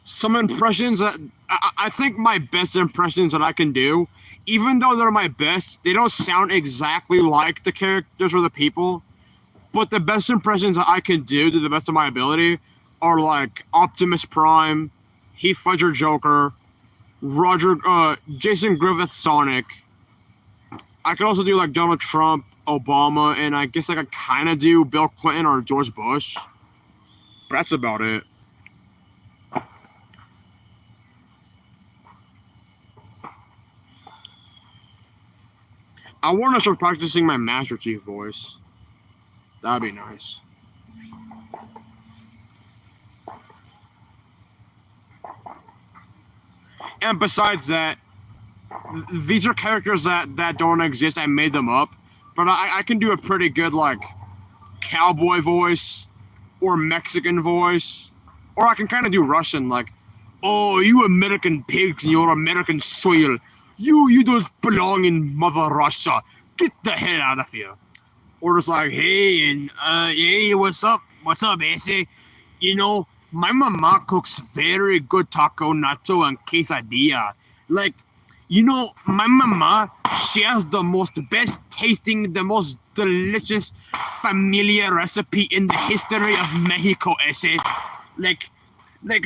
Some impressions that I think my best impressions that I can do, even though they're my best, they don't sound exactly like the characters or the people. But the best impressions that I can do to the best of my ability are like Optimus Prime, Heath Ledger Joker, Jason Griffith Sonic. I could also do like Donald Trump, Obama, and I guess I could kind of do Bill Clinton or George Bush. But that's about it. I want to start practicing my Master Chief voice. That'd be nice. And besides that, these are characters that don't exist. I made them up. But I can do a pretty good, like, cowboy voice or Mexican voice. Or I can kind of do Russian, like, oh, you American pigs in your American soil. You don't belong in Mother Russia. Get the hell out of here. Or just like, hey, hey, what's up? What's up, Ase? You know, my mama cooks very good taco, nacho, and quesadilla. Like, You know, my mama, she has the most best tasting, the most delicious familiar recipe in the history of Mexico, ese. Like,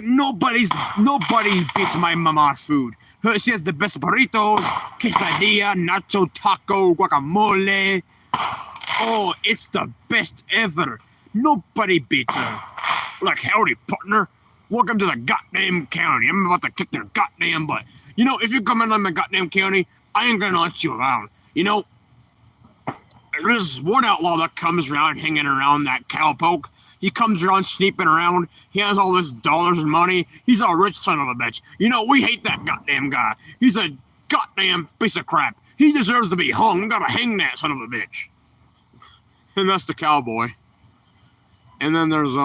nobody beats my mama's food. She has the best burritos, quesadilla, nacho taco, guacamole. Oh, it's the best ever. Nobody beats her. Like, howdy, partner. Welcome to the goddamn county. I'm about to kick their goddamn butt. You know, if you come in on my goddamn county, I ain't gonna let you around. You know, there's one outlaw that comes around hanging around that cowpoke. He comes around sneaking around. He has all this dollars and money. He's a rich son of a bitch. You know, we hate that goddamn guy. He's a goddamn piece of crap. He deserves to be hung. We gotta hang that son of a bitch. And that's the cowboy. And then there's,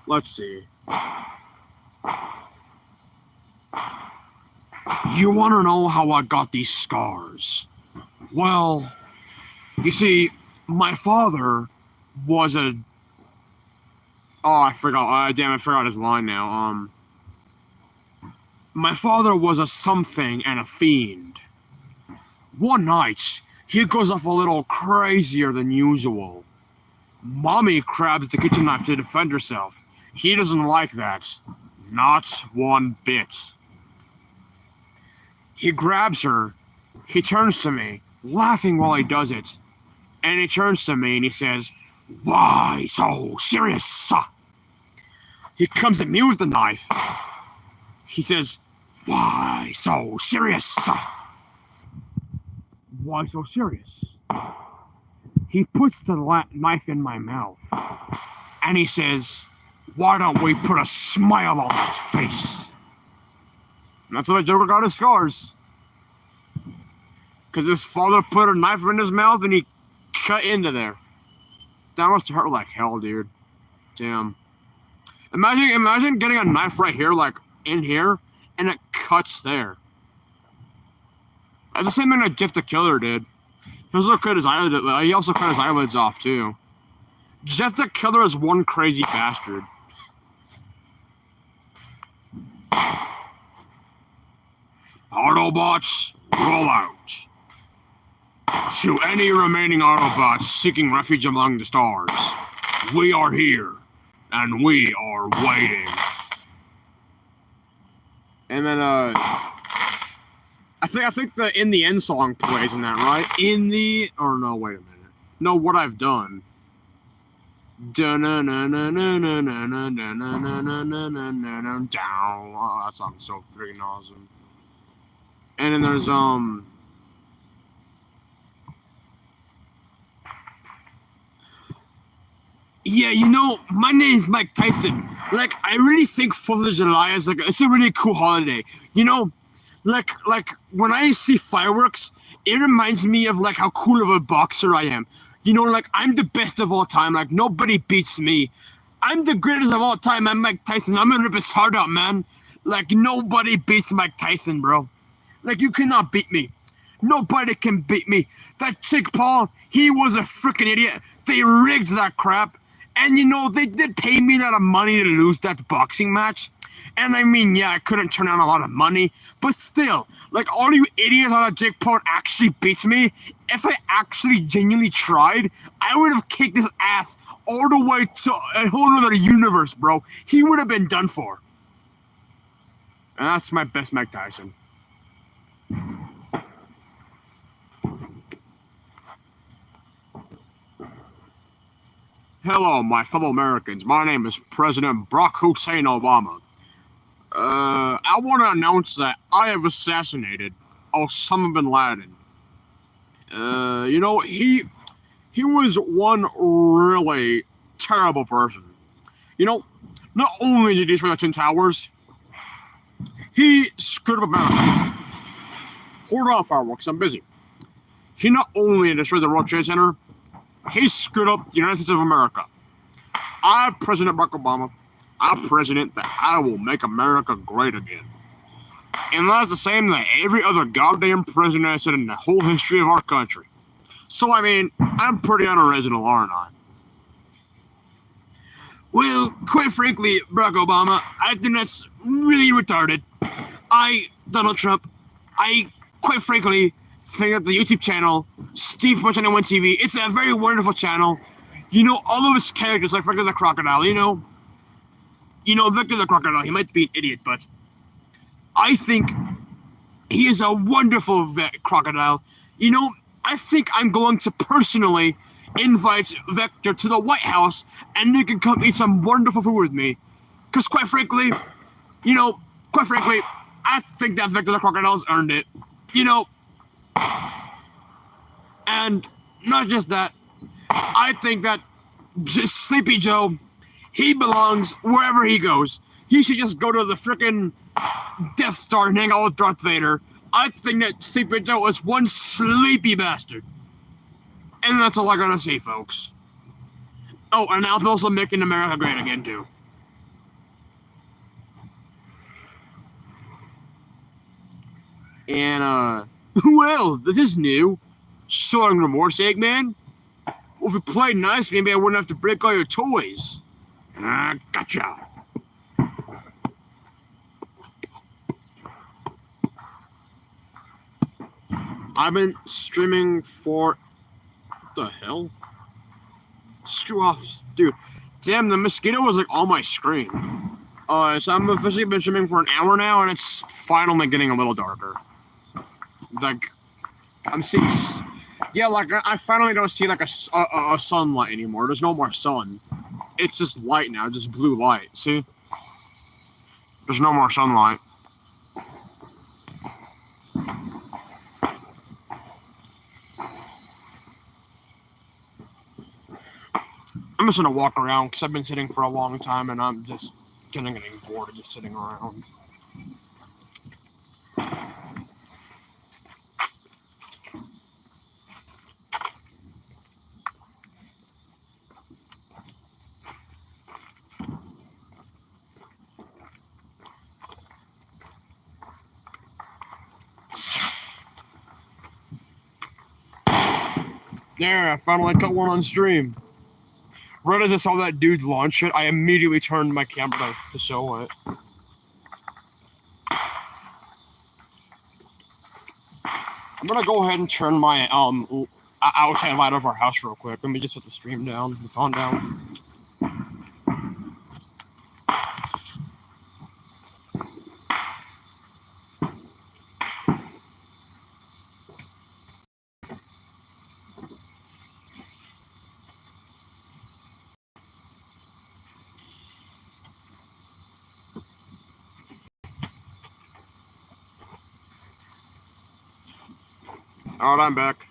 let's see. You want to know how I got these scars? Well, you see, my father was a... Oh, I forgot. Damn, I forgot his line now. My father was a something and a fiend. One night, he goes off a little crazier than usual. Mommy grabs the kitchen knife to defend herself. He doesn't like that. Not one bit. He grabs her. He turns to me, laughing while he does it. And he turns to me and he says, "Why so serious?" He comes at me with the knife. He says, "Why so serious?" Why so serious? He puts the knife in my mouth. And he says, "Why don't we put a smile on his face?" And that's how the Joker got his scars. Because his father put a knife in his mouth and he cut into there. That must hurt like hell, dude. Damn. Imagine getting a knife right here, like in here, and it cuts there. That's the same thing that Jeff the Killer did. He also cut his eyelids off too. Jeff the Killer is one crazy bastard. Autobots, roll out. To any remaining Autobots seeking refuge among the stars, we are here, and we are waiting. And then, I think the In the End song plays in that, right? No, wait a minute. No, What I've Done. Down. Oh, that song's so freaking awesome. And then there's, yeah, you know, my name's Mike Tyson. Like, I really think 4th of July is it's a really cool holiday. You know, like when I see fireworks, it reminds me of like how cool of a boxer I am. You know, like I'm the best of all time. Like nobody beats me. I'm the greatest of all time. I'm Mike Tyson. I'm gonna rip his heart out, man. Like nobody beats Mike Tyson, bro. Like you cannot beat me. Nobody can beat me. That Jake Paul, he was a freaking idiot. They rigged that crap. And you know, they did pay me a lot of money to lose that boxing match. And I mean, yeah, I couldn't turn down a lot of money. But still, like all you idiots on that Jake Paul actually beats me. If I actually genuinely tried, I would have kicked his ass all the way to a whole other universe, bro. He would have been done for. And that's my best Mike Tyson. Hello, my fellow Americans. My name is President Barack Hussein Obama. I want to announce that I have assassinated Osama bin Laden. You know, he was one really terrible person. You know, not only did he destroy the Twin Towers, he screwed up America. Hold on, fireworks, I'm busy. He not only destroyed the World Trade Center, he screwed up the United States of America. I'm President Barack Obama. I'm president that I will make America great again. And that's the same that every other goddamn president has said in the whole history of our country. So, I mean, I'm pretty unoriginal, aren't I? Well, quite frankly, Barack Obama, I think that's really retarded. Donald Trump, I quite frankly think that the YouTube channel, Steve Punch on TV, it's a very wonderful channel. You know, all of his characters, like Victor the Crocodile, you know, Victor the Crocodile, he might be an idiot, but I think he is a wonderful crocodile. You know, I think I'm going to personally invite Vector to the White House and they can come eat some wonderful food with me. Because quite frankly, I think that Victor the Crocodile's earned it. You know, and not just that, I think that Sleepy Joe, he belongs wherever he goes. He should just go to the frickin' Death Star and hang out with Darth Vader. I think that Sleepy Joe is one sleepy bastard. And that's all I gotta say, folks. Oh, and I'm also making America great again, too. And, well, this is new. Showing remorse, Eggman? Well, if you played nice, maybe I wouldn't have to break all your toys. Gotcha. I've been streaming for... What the hell? Screw off, dude. Damn, the mosquito was like on my screen. So I'm officially been streaming for an hour now, and it's finally getting a little darker. Like, I'm seeing... Yeah, like, I finally don't see, like, a sunlight anymore. There's no more sun. It's just light now, just blue light. See? There's no more sunlight. I'm just gonna walk around because I've been sitting for a long time and I'm just getting bored of just sitting around. There, I finally got one on stream. Right as I saw that dude launch it, I immediately turned my camera to show it. I'm gonna go ahead and turn my outside light of our house real quick. Let me just put the stream down, the phone down. Alright, I'm back.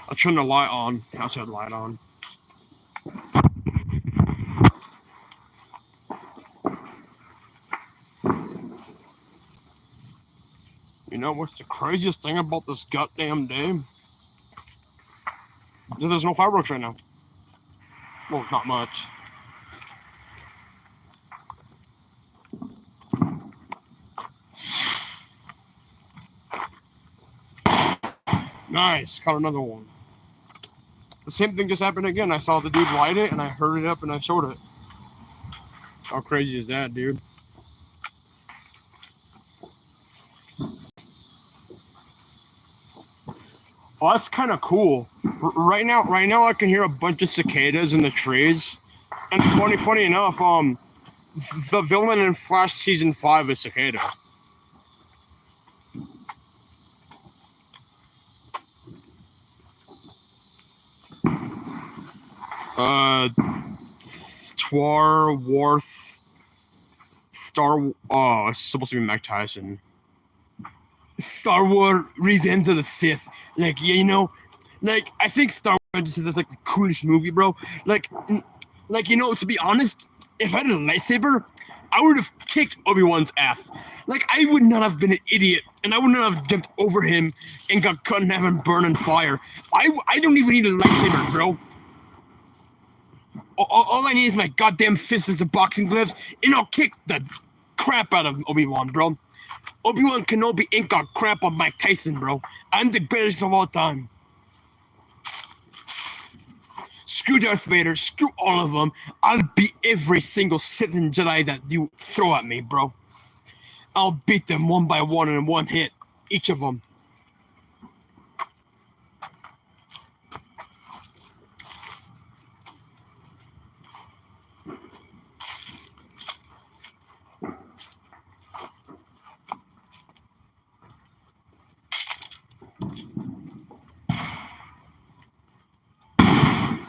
I'll turn the light on, outside light on. You know what's the craziest thing about this goddamn day? There's no fireworks right now. Well, not much. Nice, caught another one. The same thing just happened again. I saw the dude light it and I hurried up and I showed it. How crazy is that, dude? Oh, that's kind of cool. Right now I can hear a bunch of cicadas in the trees. And funny enough, the villain in Flash Season 5 is Cicada. It's supposed to be Mike Tyson. Star Wars Revenge of the Sith. Like, yeah, you know, like, I think Star Wars is like the coolest movie, bro. Like, you know, to be honest, if I had a lightsaber, I would have kicked Obi-Wan's ass. Like, I would not have been an idiot, and I would not have jumped over him and got cut in half and burned on fire. I don't even need a lightsaber, bro. All I need is my goddamn fists and some boxing gloves, and I'll kick the crap out of Obi-Wan, bro. Obi-Wan Kenobi ain't got crap on Mike Tyson, bro. I'm the greatest of all time. Screw Darth Vader. Screw all of them. I'll beat every single Sith and Jedi that you throw at me, bro. I'll beat them one by one in one hit. Each of them.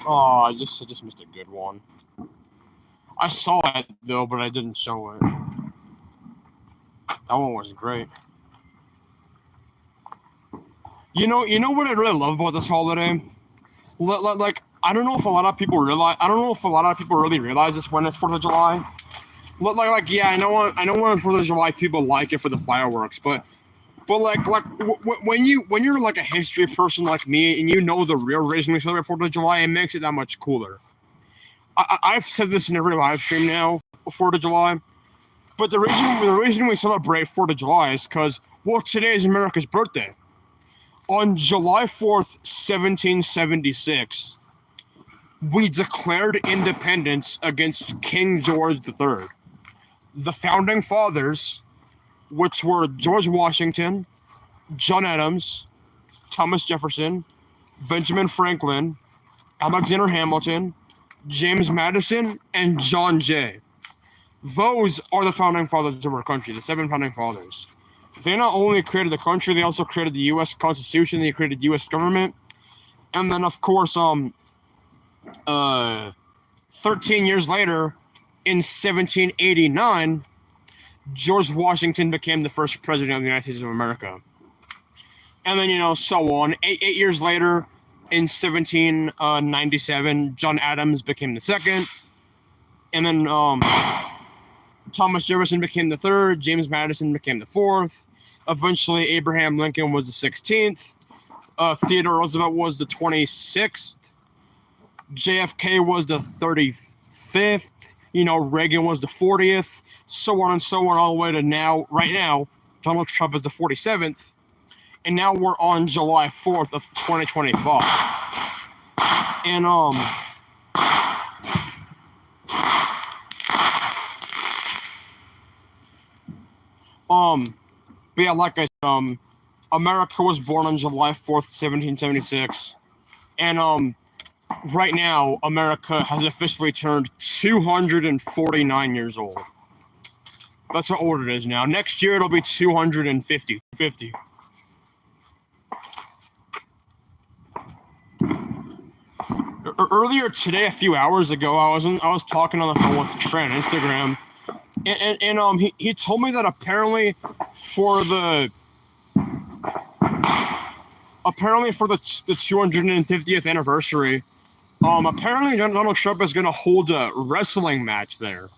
Oh, I just missed a good one. I saw it though, but I didn't show it. That one was great. You know what I really love about this holiday? Like, I don't know if a lot of people realize. I don't know if a lot of people really realize this when it's 4th of July. Yeah, I know when 4th of July people like it for the fireworks, but when you're like a history person like me and you know the real reason we celebrate 4th of July, it makes it that much cooler. I've said this in every live stream now, 4th of July, but the reason we celebrate 4th of July is because, well, today is America's birthday. On July 4th, 1776, we declared independence against King George III. The founding fathers, which were George Washington, John Adams, Thomas Jefferson, Benjamin Franklin, Alexander Hamilton, James Madison, and John Jay. Those are the founding fathers of our country, the 7 founding fathers. They not only created the country, they also created the U.S. Constitution, they created the U.S. government, and then, of course, 13 years later, in 1789, George Washington became the first president of the United States of America. And then, so on. Eight years later, in 1797, John Adams became the second. And then Thomas Jefferson became the third. James Madison became the fourth. Eventually, Abraham Lincoln was the 16th. Theodore Roosevelt was the 26th. JFK was the 35th. Reagan was the 40th. So on and so on, all the way to now. Right now, Donald Trump is the 47th. And now we're on July 4th of 2025. And, but yeah, like I said, America was born on July 4th, 1776. And, right now, America has officially turned 249 years old. That's how old it is now. Next year, it'll be 250. Earlier today, a few hours ago, I was talking on the phone with Trey on Instagram, and he told me that apparently for the 250th anniversary, apparently Donald Trump is going to hold a wrestling match there,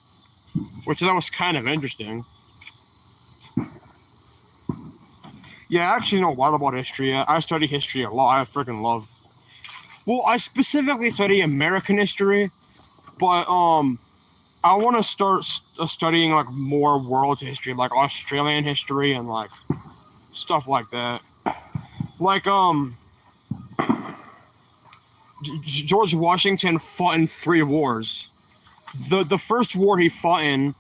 which that was kind of interesting. Yeah, I actually know a lot about history. I study history a lot. I freaking love. Well, I specifically study American history, but I want to start studying like more world history, like Australian history and like stuff like that. Like George Washington fought in 3 wars. The first war he fought in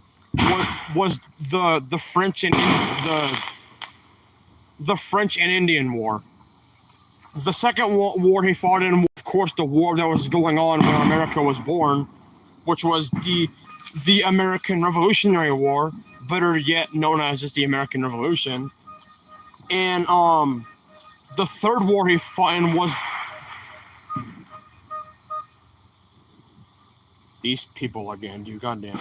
was the French and the French and Indian War. The second war he fought in, of course, the war that was going on when America was born, which was the American Revolutionary War, better yet known as just the American Revolution. And the third war he fought in was these people again, dude. God damn it.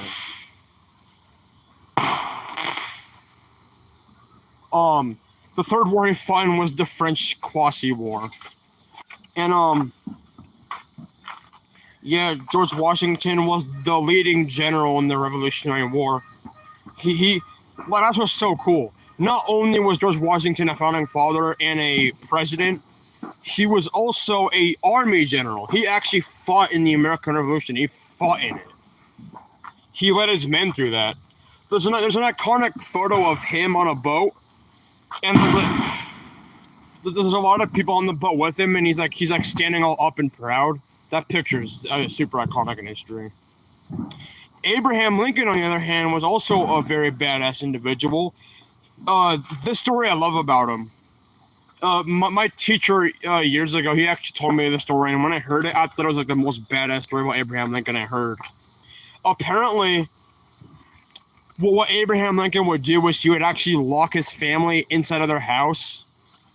The third war he fought in was the French Quasi War. And, yeah, George Washington was the leading general in the Revolutionary War. That's what's so cool. Not only was George Washington a founding father and a president, he was also an army general. He actually fought in the American Revolution. He fought in it. He led his men through that. There's an iconic photo of him on a boat. And there's a lot of people on the boat with him, and he's like standing all up and proud. That picture is super iconic in history. Abraham Lincoln, on the other hand, was also a very badass individual. This story I love about him. My teacher years ago, he actually told me the story, and when I heard it, I thought it was like the most badass story about Abraham Lincoln I heard. Apparently, what Abraham Lincoln would do was he would actually lock his family inside of their house,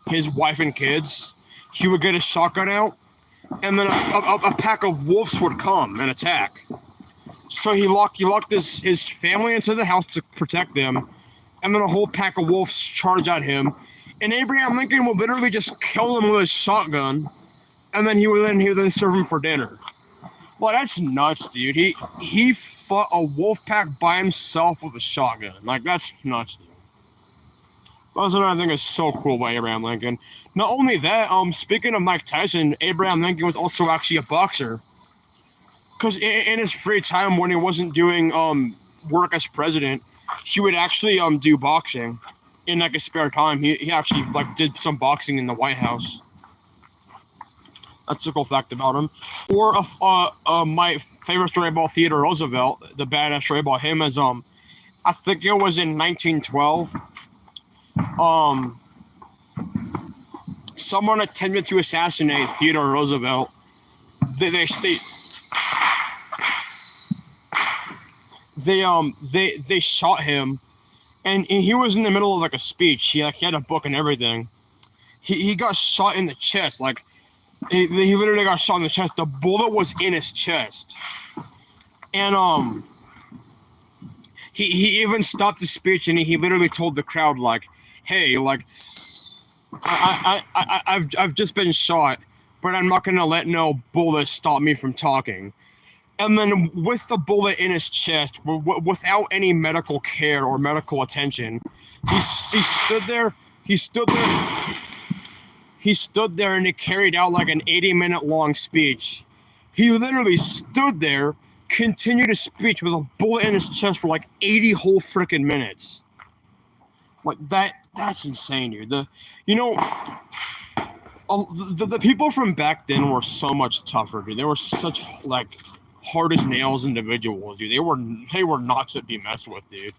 his wife and kids. He would get a shotgun out, and then a pack of wolves would come and attack. So he locked his family into the house to protect them, and then a whole pack of wolves charge at him, and Abraham Lincoln would literally just kill them with his shotgun, and then he would then serve them for dinner. Well, that's nuts, dude. He fought a wolf pack by himself with a shotgun. Like, that's nuts, dude. That's what I think is so cool by Abraham Lincoln. Not only that, speaking of Mike Tyson, Abraham Lincoln was also actually a boxer. Because in his free time, when he wasn't doing work as president, he would actually do boxing in like his spare time. He actually like did some boxing in the White House. That's a cool fact about him. Or my favorite story about Theodore Roosevelt, the badass story about him is I think it was in 1912. Someone attempted to assassinate Theodore Roosevelt. They shot him, and he was in the middle of like a speech. He had a book and everything. He got shot in the chest. Like he literally got shot in the chest. The bullet was in his chest, and he even stopped the speech, and he literally told the crowd like, "Hey, like I've just been shot, but I'm not gonna let no bullet stop me from talking." And then with the bullet in his chest, without any medical care or medical attention, he stood there. He stood there and he carried out like an 80-minute long speech. He literally stood there, continued his speech with a bullet in his chest for like 80 whole freaking minutes. Like that's insane, dude. The people from back then were so much tougher, dude. They were such like hard as nails individuals, dude. They were not to be messed with, dude.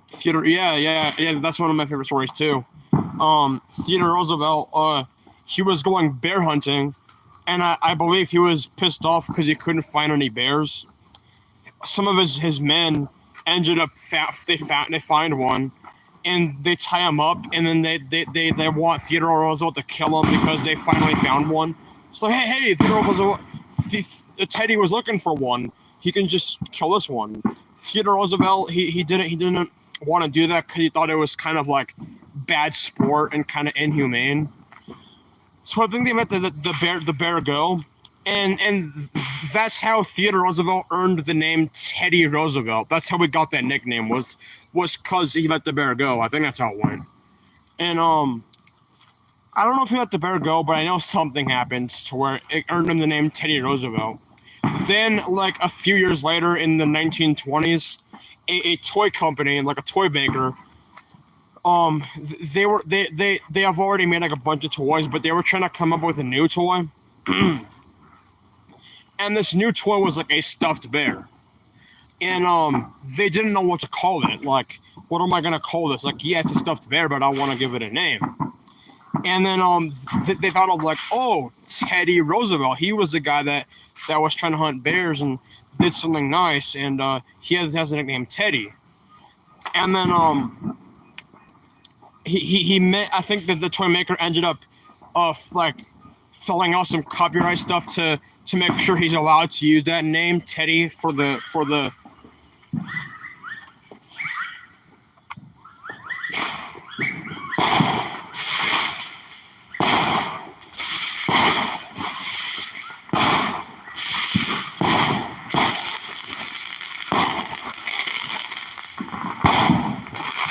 Theodore, yeah. That's one of my favorite stories too. Theodore Roosevelt, he was going bear hunting, and I believe he was pissed off because he couldn't find any bears. Some of his men ended up they find one, and they tie him up, and then they want Theodore Roosevelt to kill him because they finally found one. It's like, hey, Theodore Roosevelt, Teddy was looking for one. He can just kill this one. Theodore Roosevelt, he didn't want to do that because he thought it was kind of like bad sport and kind of inhumane. So I think they let the bear go, and that's how Theodore Roosevelt earned the name Teddy Roosevelt. That's how we got that nickname, was because he let the bear go. I think that's how it went. And I don't know if he let the bear go, but I know something happened to where it earned him the name Teddy Roosevelt. Then, like a few years later, in the 1920s, a toy company, like a toy maker, they have already made like a bunch of toys, but they were trying to come up with a new toy. And this new toy was like a stuffed bear. And they didn't know what to call it. Like, what am I gonna call this? Like, yeah, it's a stuffed bear, but I want to give it a name. And then they thought of like, oh, Teddy Roosevelt. He was the guy that was trying to hunt bears and did something nice, and he has a nickname Teddy. And then he met. I think that the toy maker ended up like filling out some copyright stuff to make sure he's allowed to use that name Teddy for the.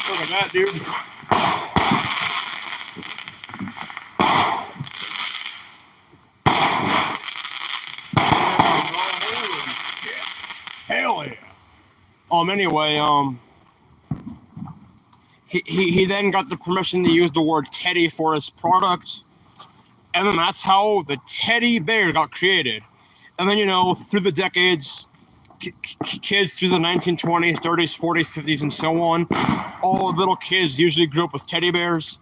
Look at that, dude. Hell yeah. Anyway, he then got the permission to use the word Teddy for his product, And then that's how the teddy bear got created. And then, through the decades, kids through the 1920s, 30s, 40s, 50s, and so on, all little kids usually grew up with teddy bears.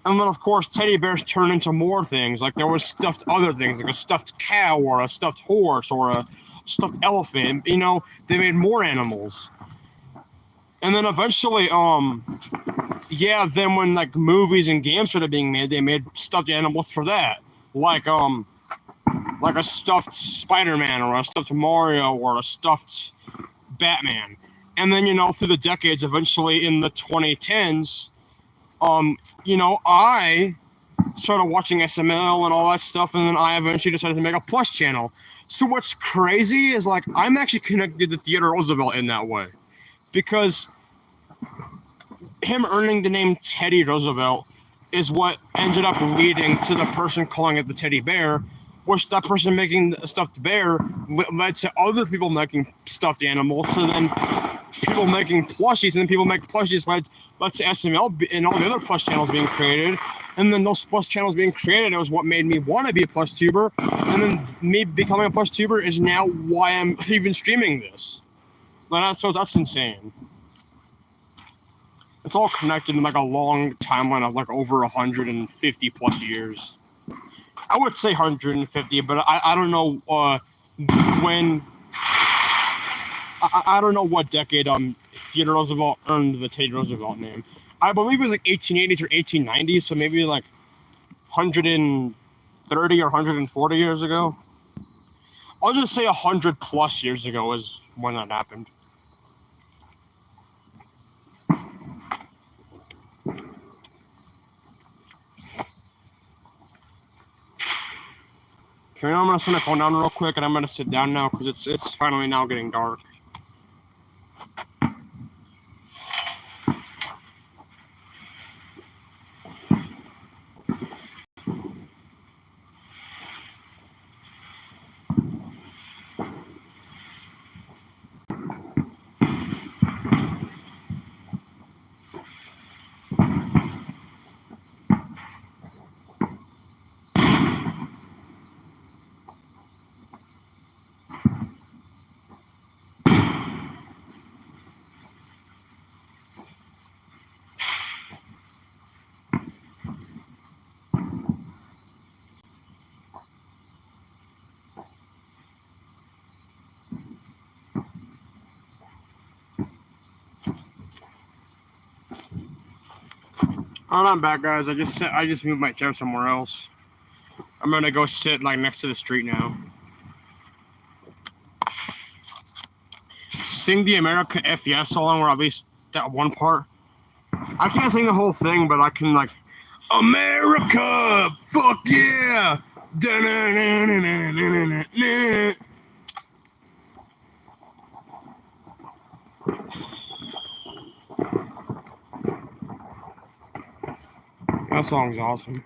And then, of course, teddy bears turn into more things. Like there was stuffed other things, like a stuffed cow or a stuffed horse or a stuffed elephant. They made more animals. And then eventually, then when like movies and games started being made, they made stuffed animals for that. Like a stuffed Spider-Man or a stuffed Mario or a stuffed Batman. And then, through the decades, eventually in the 2010s, I started watching SML and all that stuff, and then I eventually decided to make a Plus channel. So what's crazy is, like, I'm actually connected to Theodore Roosevelt in that way. Because him earning the name Teddy Roosevelt is what ended up leading to the person calling it the teddy bear, which that person making the stuffed bear led to other people making stuffed animals, so then people making plushies, and then people make plushies led to SML and all the other plus channels being created, and then those plus channels being created was what made me want to be a plus tuber, and then me becoming a plus tuber is now why I'm even streaming this. That's insane. It's all connected in like a long timeline of like over 150 plus years. I would say 150, but I don't know when. I don't know what decade Theodore Roosevelt earned the Teddy Roosevelt name. I believe it was like 1880s or 1890s, so maybe like 130 or 140 years ago. I'll just say 100 plus years ago is when that happened. Okay, I'm gonna set my phone down real quick, and I'm gonna sit down now because it's finally now getting dark. Alright, I'm back, guys. I just moved my chair somewhere else. I'm gonna go sit like next to the street now. Sing the America F Yes song, or at least that one part. I can't sing the whole thing, but I can like America, fuck yeah. That song's awesome.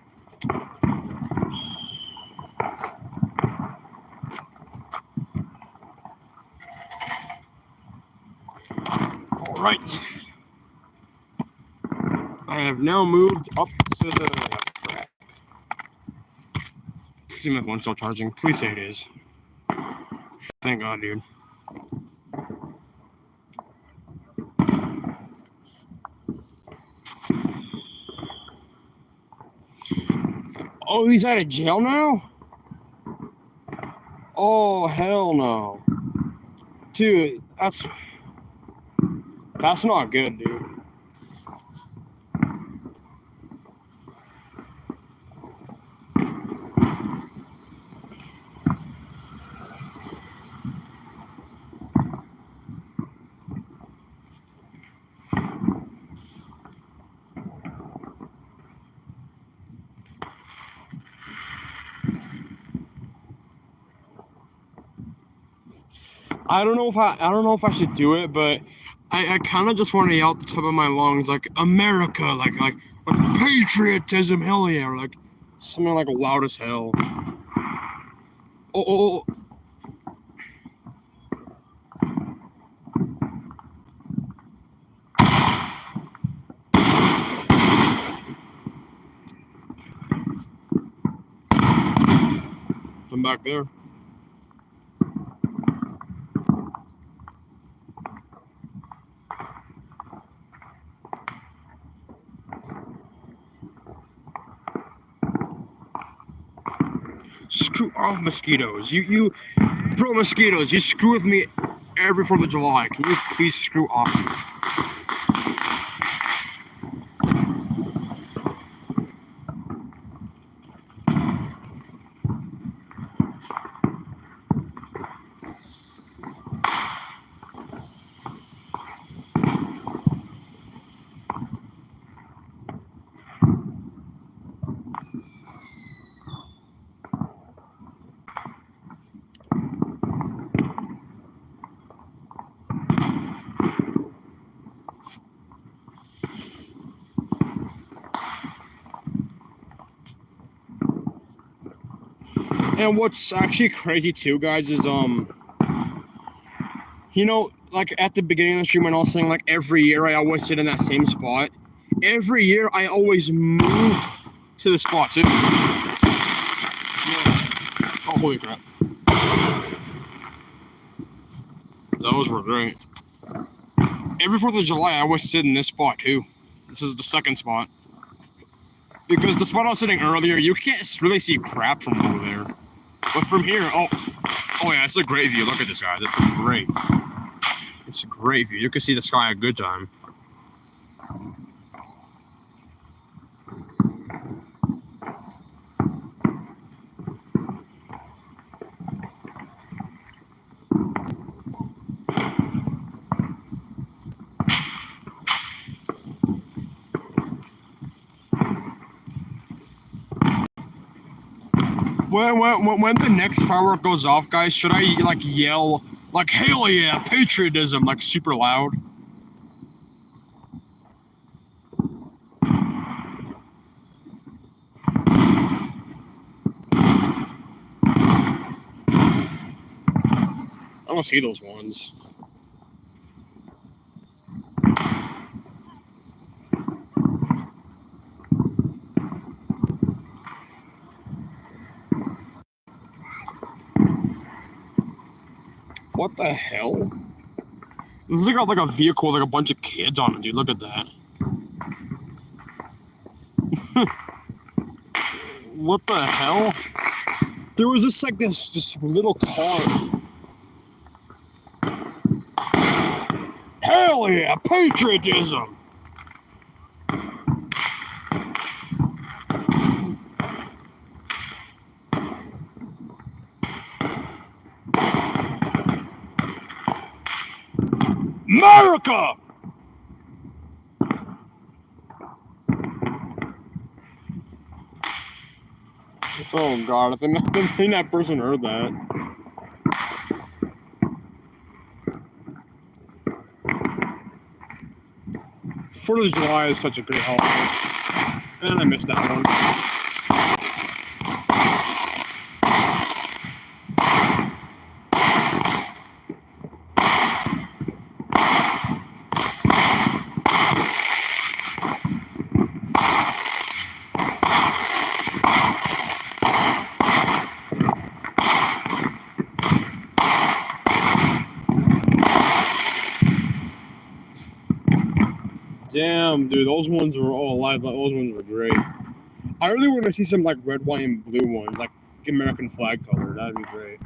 All right. I have now moved up to the crap. See my phone's still charging. Please say it is. Thank God, dude. Oh, he's out of jail now? Oh, hell no. Dude, that's not good, dude. I don't know if I should do it, but I kind of just want to yell at the top of my lungs, like America, like patriotism, hell yeah, or like something like loud as hell. Oh. nothing back there. Screw off, mosquitoes. Bro, mosquitoes, you screw with me every 4th of July. Can you please screw off? And what's actually crazy too, guys, is like at the beginning of the stream when I was saying like every year I always sit in that same spot. Every year I always move to the spot too. Oh, holy crap. Those were great. Every 4th of July I always sit in this spot too. This is the second spot. Because the spot I was sitting earlier, you can't really see crap from over there. But from here, oh yeah, it's a great view. Look at this, guys. It's great. It's a great view. You can see the sky a good time. When the next firework goes off, guys, should I like yell like "Hell yeah, patriotism" like super loud? I don't see those ones. What the hell? This is like a vehicle with like a bunch of kids on it, dude. Look at that. What the hell? There was just like this little car. Hell yeah, patriotism! America! Oh god, I think that person heard that. Fourth of July is such a great holiday. And I missed that one. Damn, dude, those ones were all alive. Those ones were great. I really want to see some like red, white, and blue ones, like American flag color. That'd be great.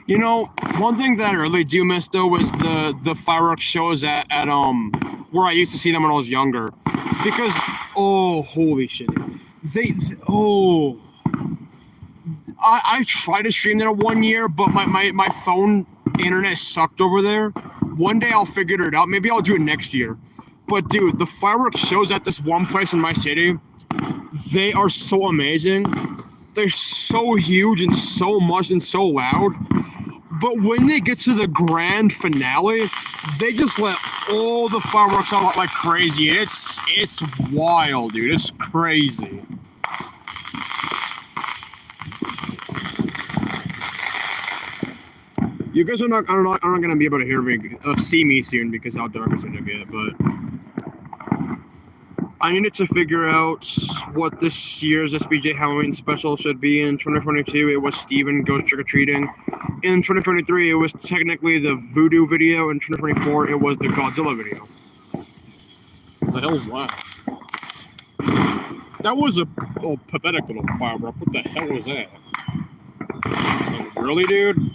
You know, one thing that I really do miss though was the fireworks shows at where I used to see them when I was younger, because oh holy shit, I tried to stream there one year, but my phone internet sucked over there. One day I'll figure it out. Maybe I'll do it next year. But dude, the fireworks shows at this one place in my city, they are so amazing. They're so huge and so much and so loud. But when they get to the grand finale, they just let all the fireworks out like crazy. It's wild, dude. It's crazy. You guys are not gonna be able to hear me, see me soon because how dark it's gonna get. But I needed to figure out what this year's SBJ Halloween special should be. In 2022, it was Steven Goes Trick or Treating. In 2023, it was technically the Voodoo video. In 2024, it was the Godzilla video. What the hell's that? That was a pathetic little fireball. What the hell was that? Like, really, dude?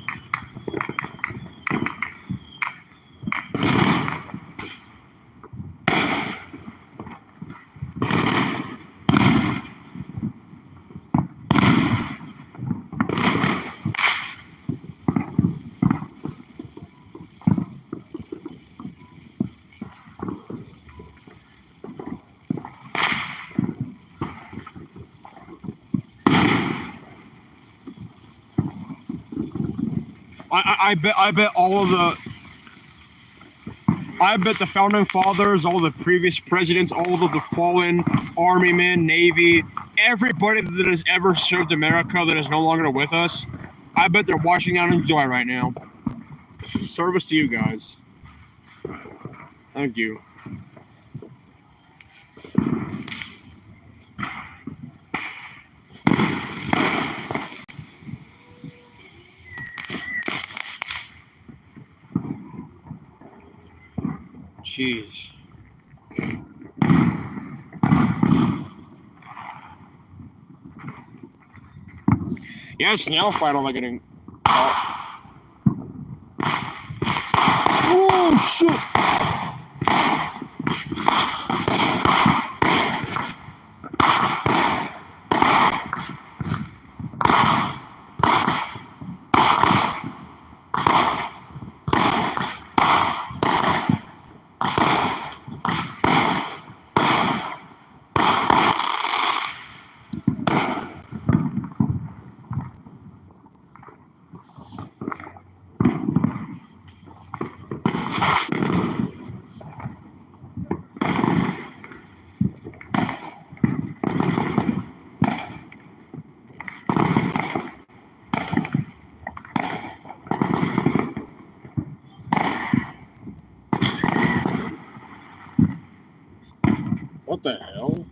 I bet the founding fathers, all the previous presidents, all of the fallen army men, navy, everybody that has ever served America that is no longer with us, I bet they're watching out in joy right now. Service to you guys. Thank you. Jeez. Yes, now finally getting. Oh shit! What the hell?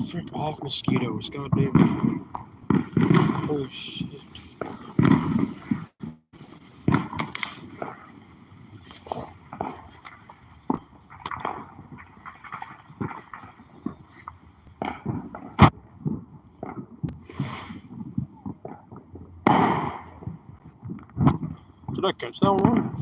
Frick off, mosquitoes. God damn it. Holy shit. Did I catch that one?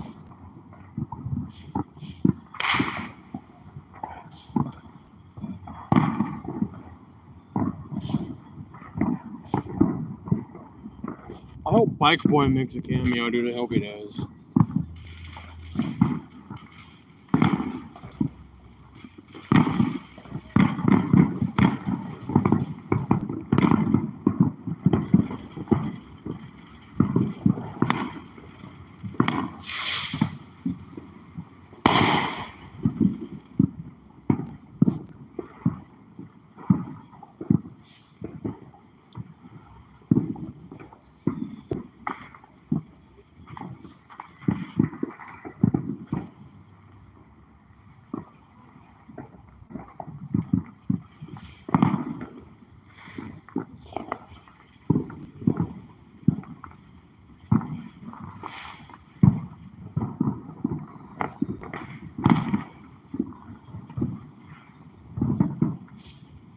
I hope Bike Boy makes a cameo, dude. I hope he does.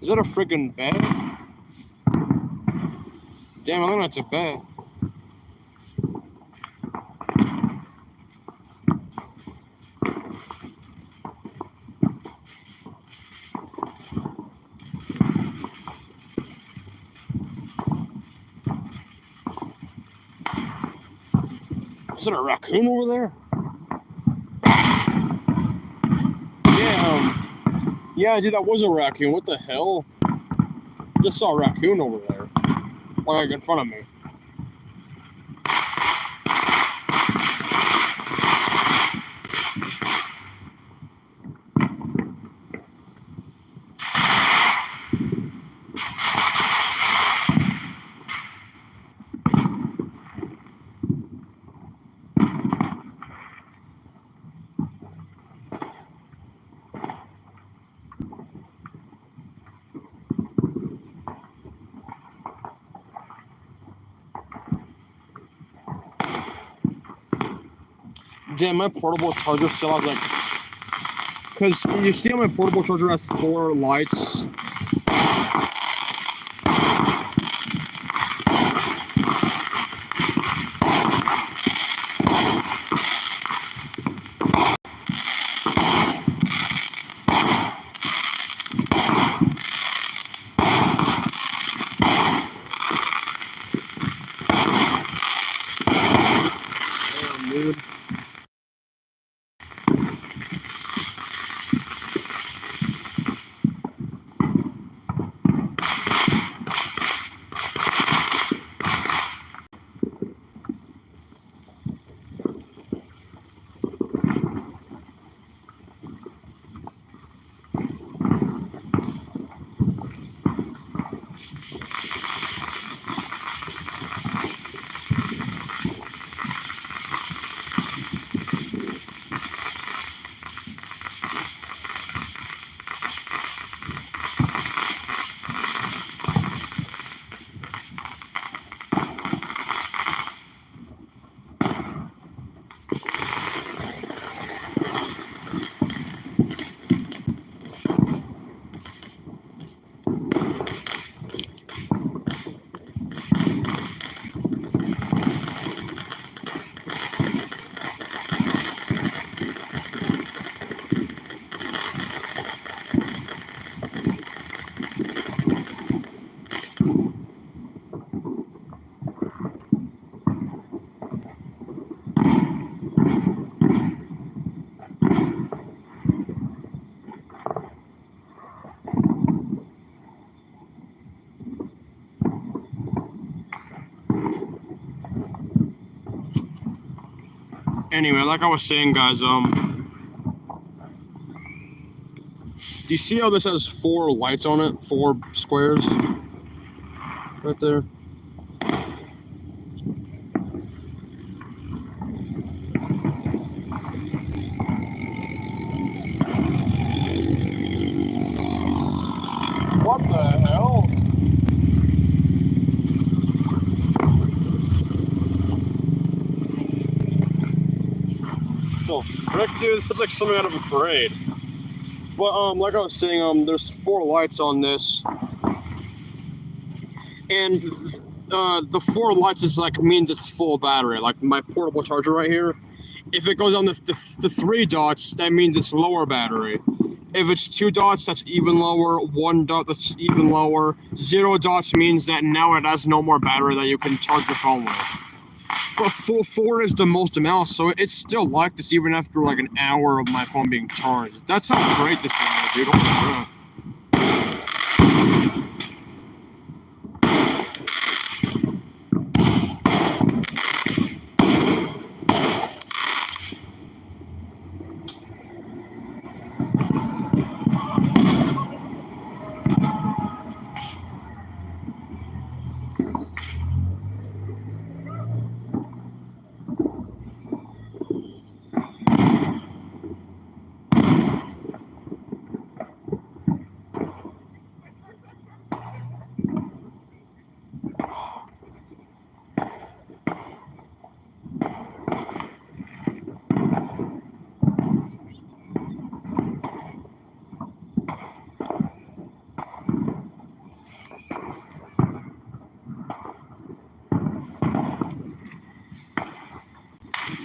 Is that a friggin' bat? Damn, I think that's a bat. Is that a raccoon over there? Yeah, dude, that was a raccoon. What the hell? Just saw a raccoon over there. Like in front of me. Damn, my portable charger still has like, because you see how my portable charger has 4 lights. Damn, dude. Anyway, like I was saying, guys, do you see how this has 4 lights on it? 4 squares? Right there. What the hell? The frick, dude? This looks like something out of a parade. But like I was saying, there's 4 lights on this, and the 4 lights is like means it's full battery. Like my portable charger right here. If it goes on the 3 dots, that means it's lower battery. If it's 2 dots, that's even lower. 1 dot, that's even lower. 0 dots means that now it has no more battery that you can charge your phone with. But 4 is the most amount, so it's still like this even after like an hour of my phone being charged. That's how great this thing is, dude. Oh,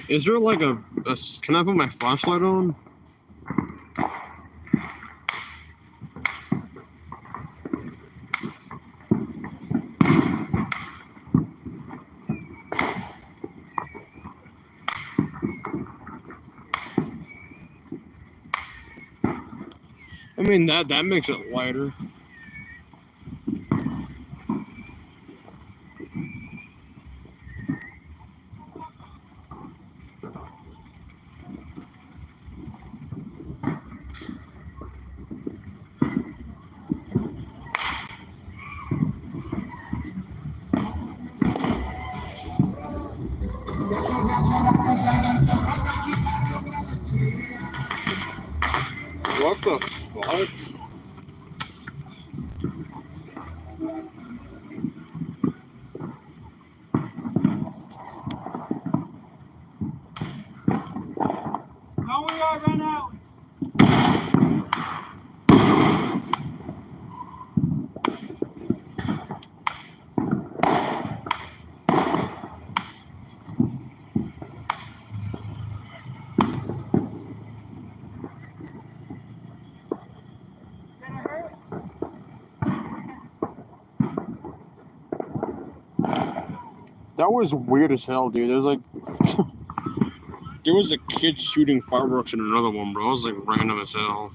Is there like a can I put my flashlight on? I mean, that makes it lighter. What the fuck? That was weird as hell, dude. There's like, there was a kid shooting fireworks in another one, bro. It was like random as hell.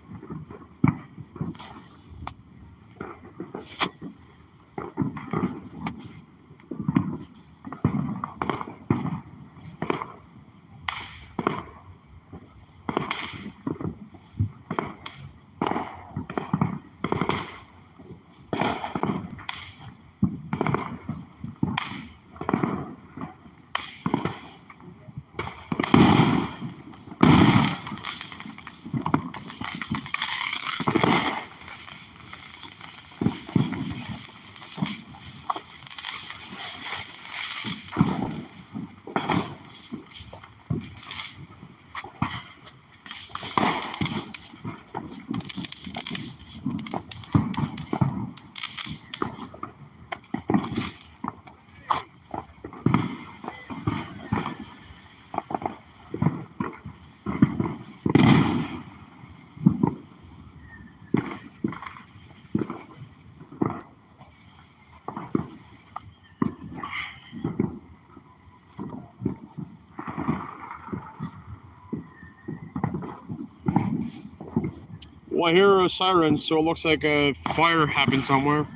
Well, I hear a siren, so it looks like a fire happened somewhere.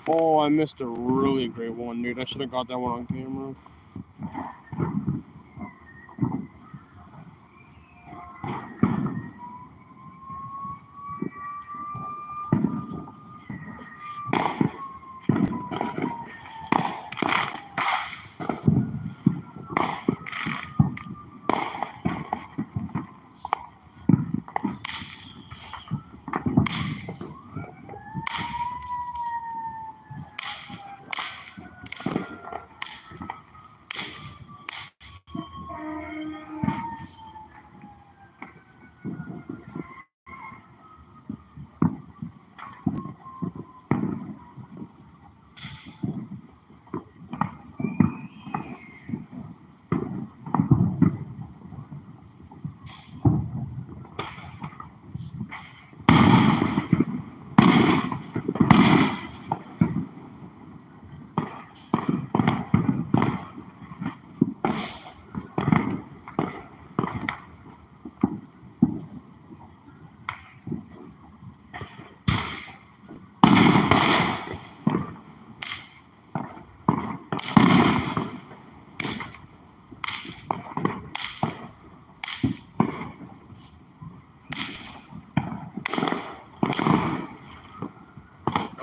Oh, I missed a really great one, dude. I should have got that one on camera.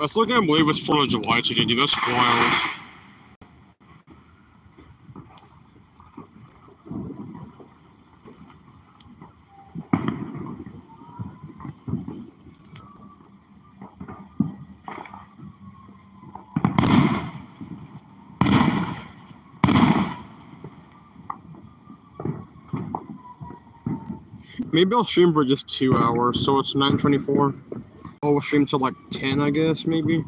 I still can't believe it's 4th of July today, dude. That's wild. Maybe I'll stream for just 2 hours, so it's 9:24. I'll stream till like 10, I guess, maybe.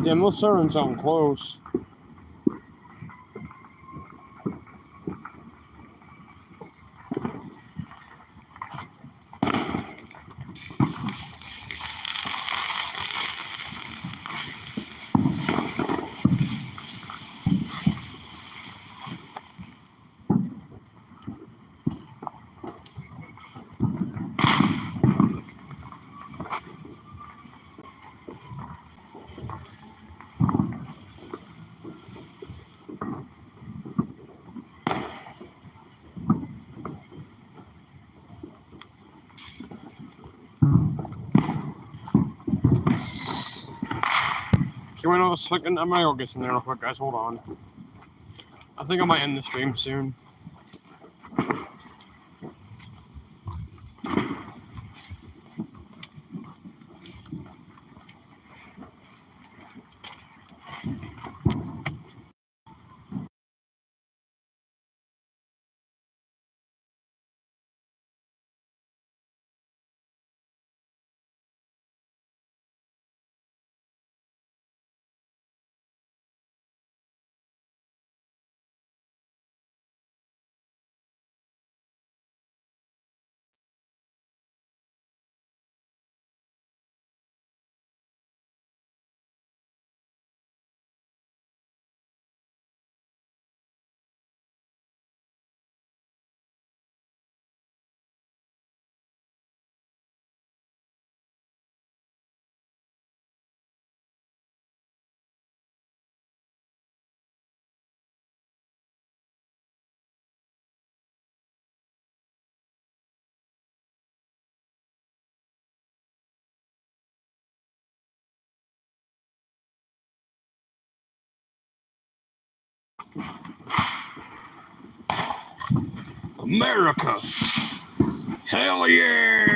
Damn, those sirens sound close. Okay, wait a second. I'm gonna go get some there real quick, guys. Hold on. I think I might end the stream soon. America! Hell yeah!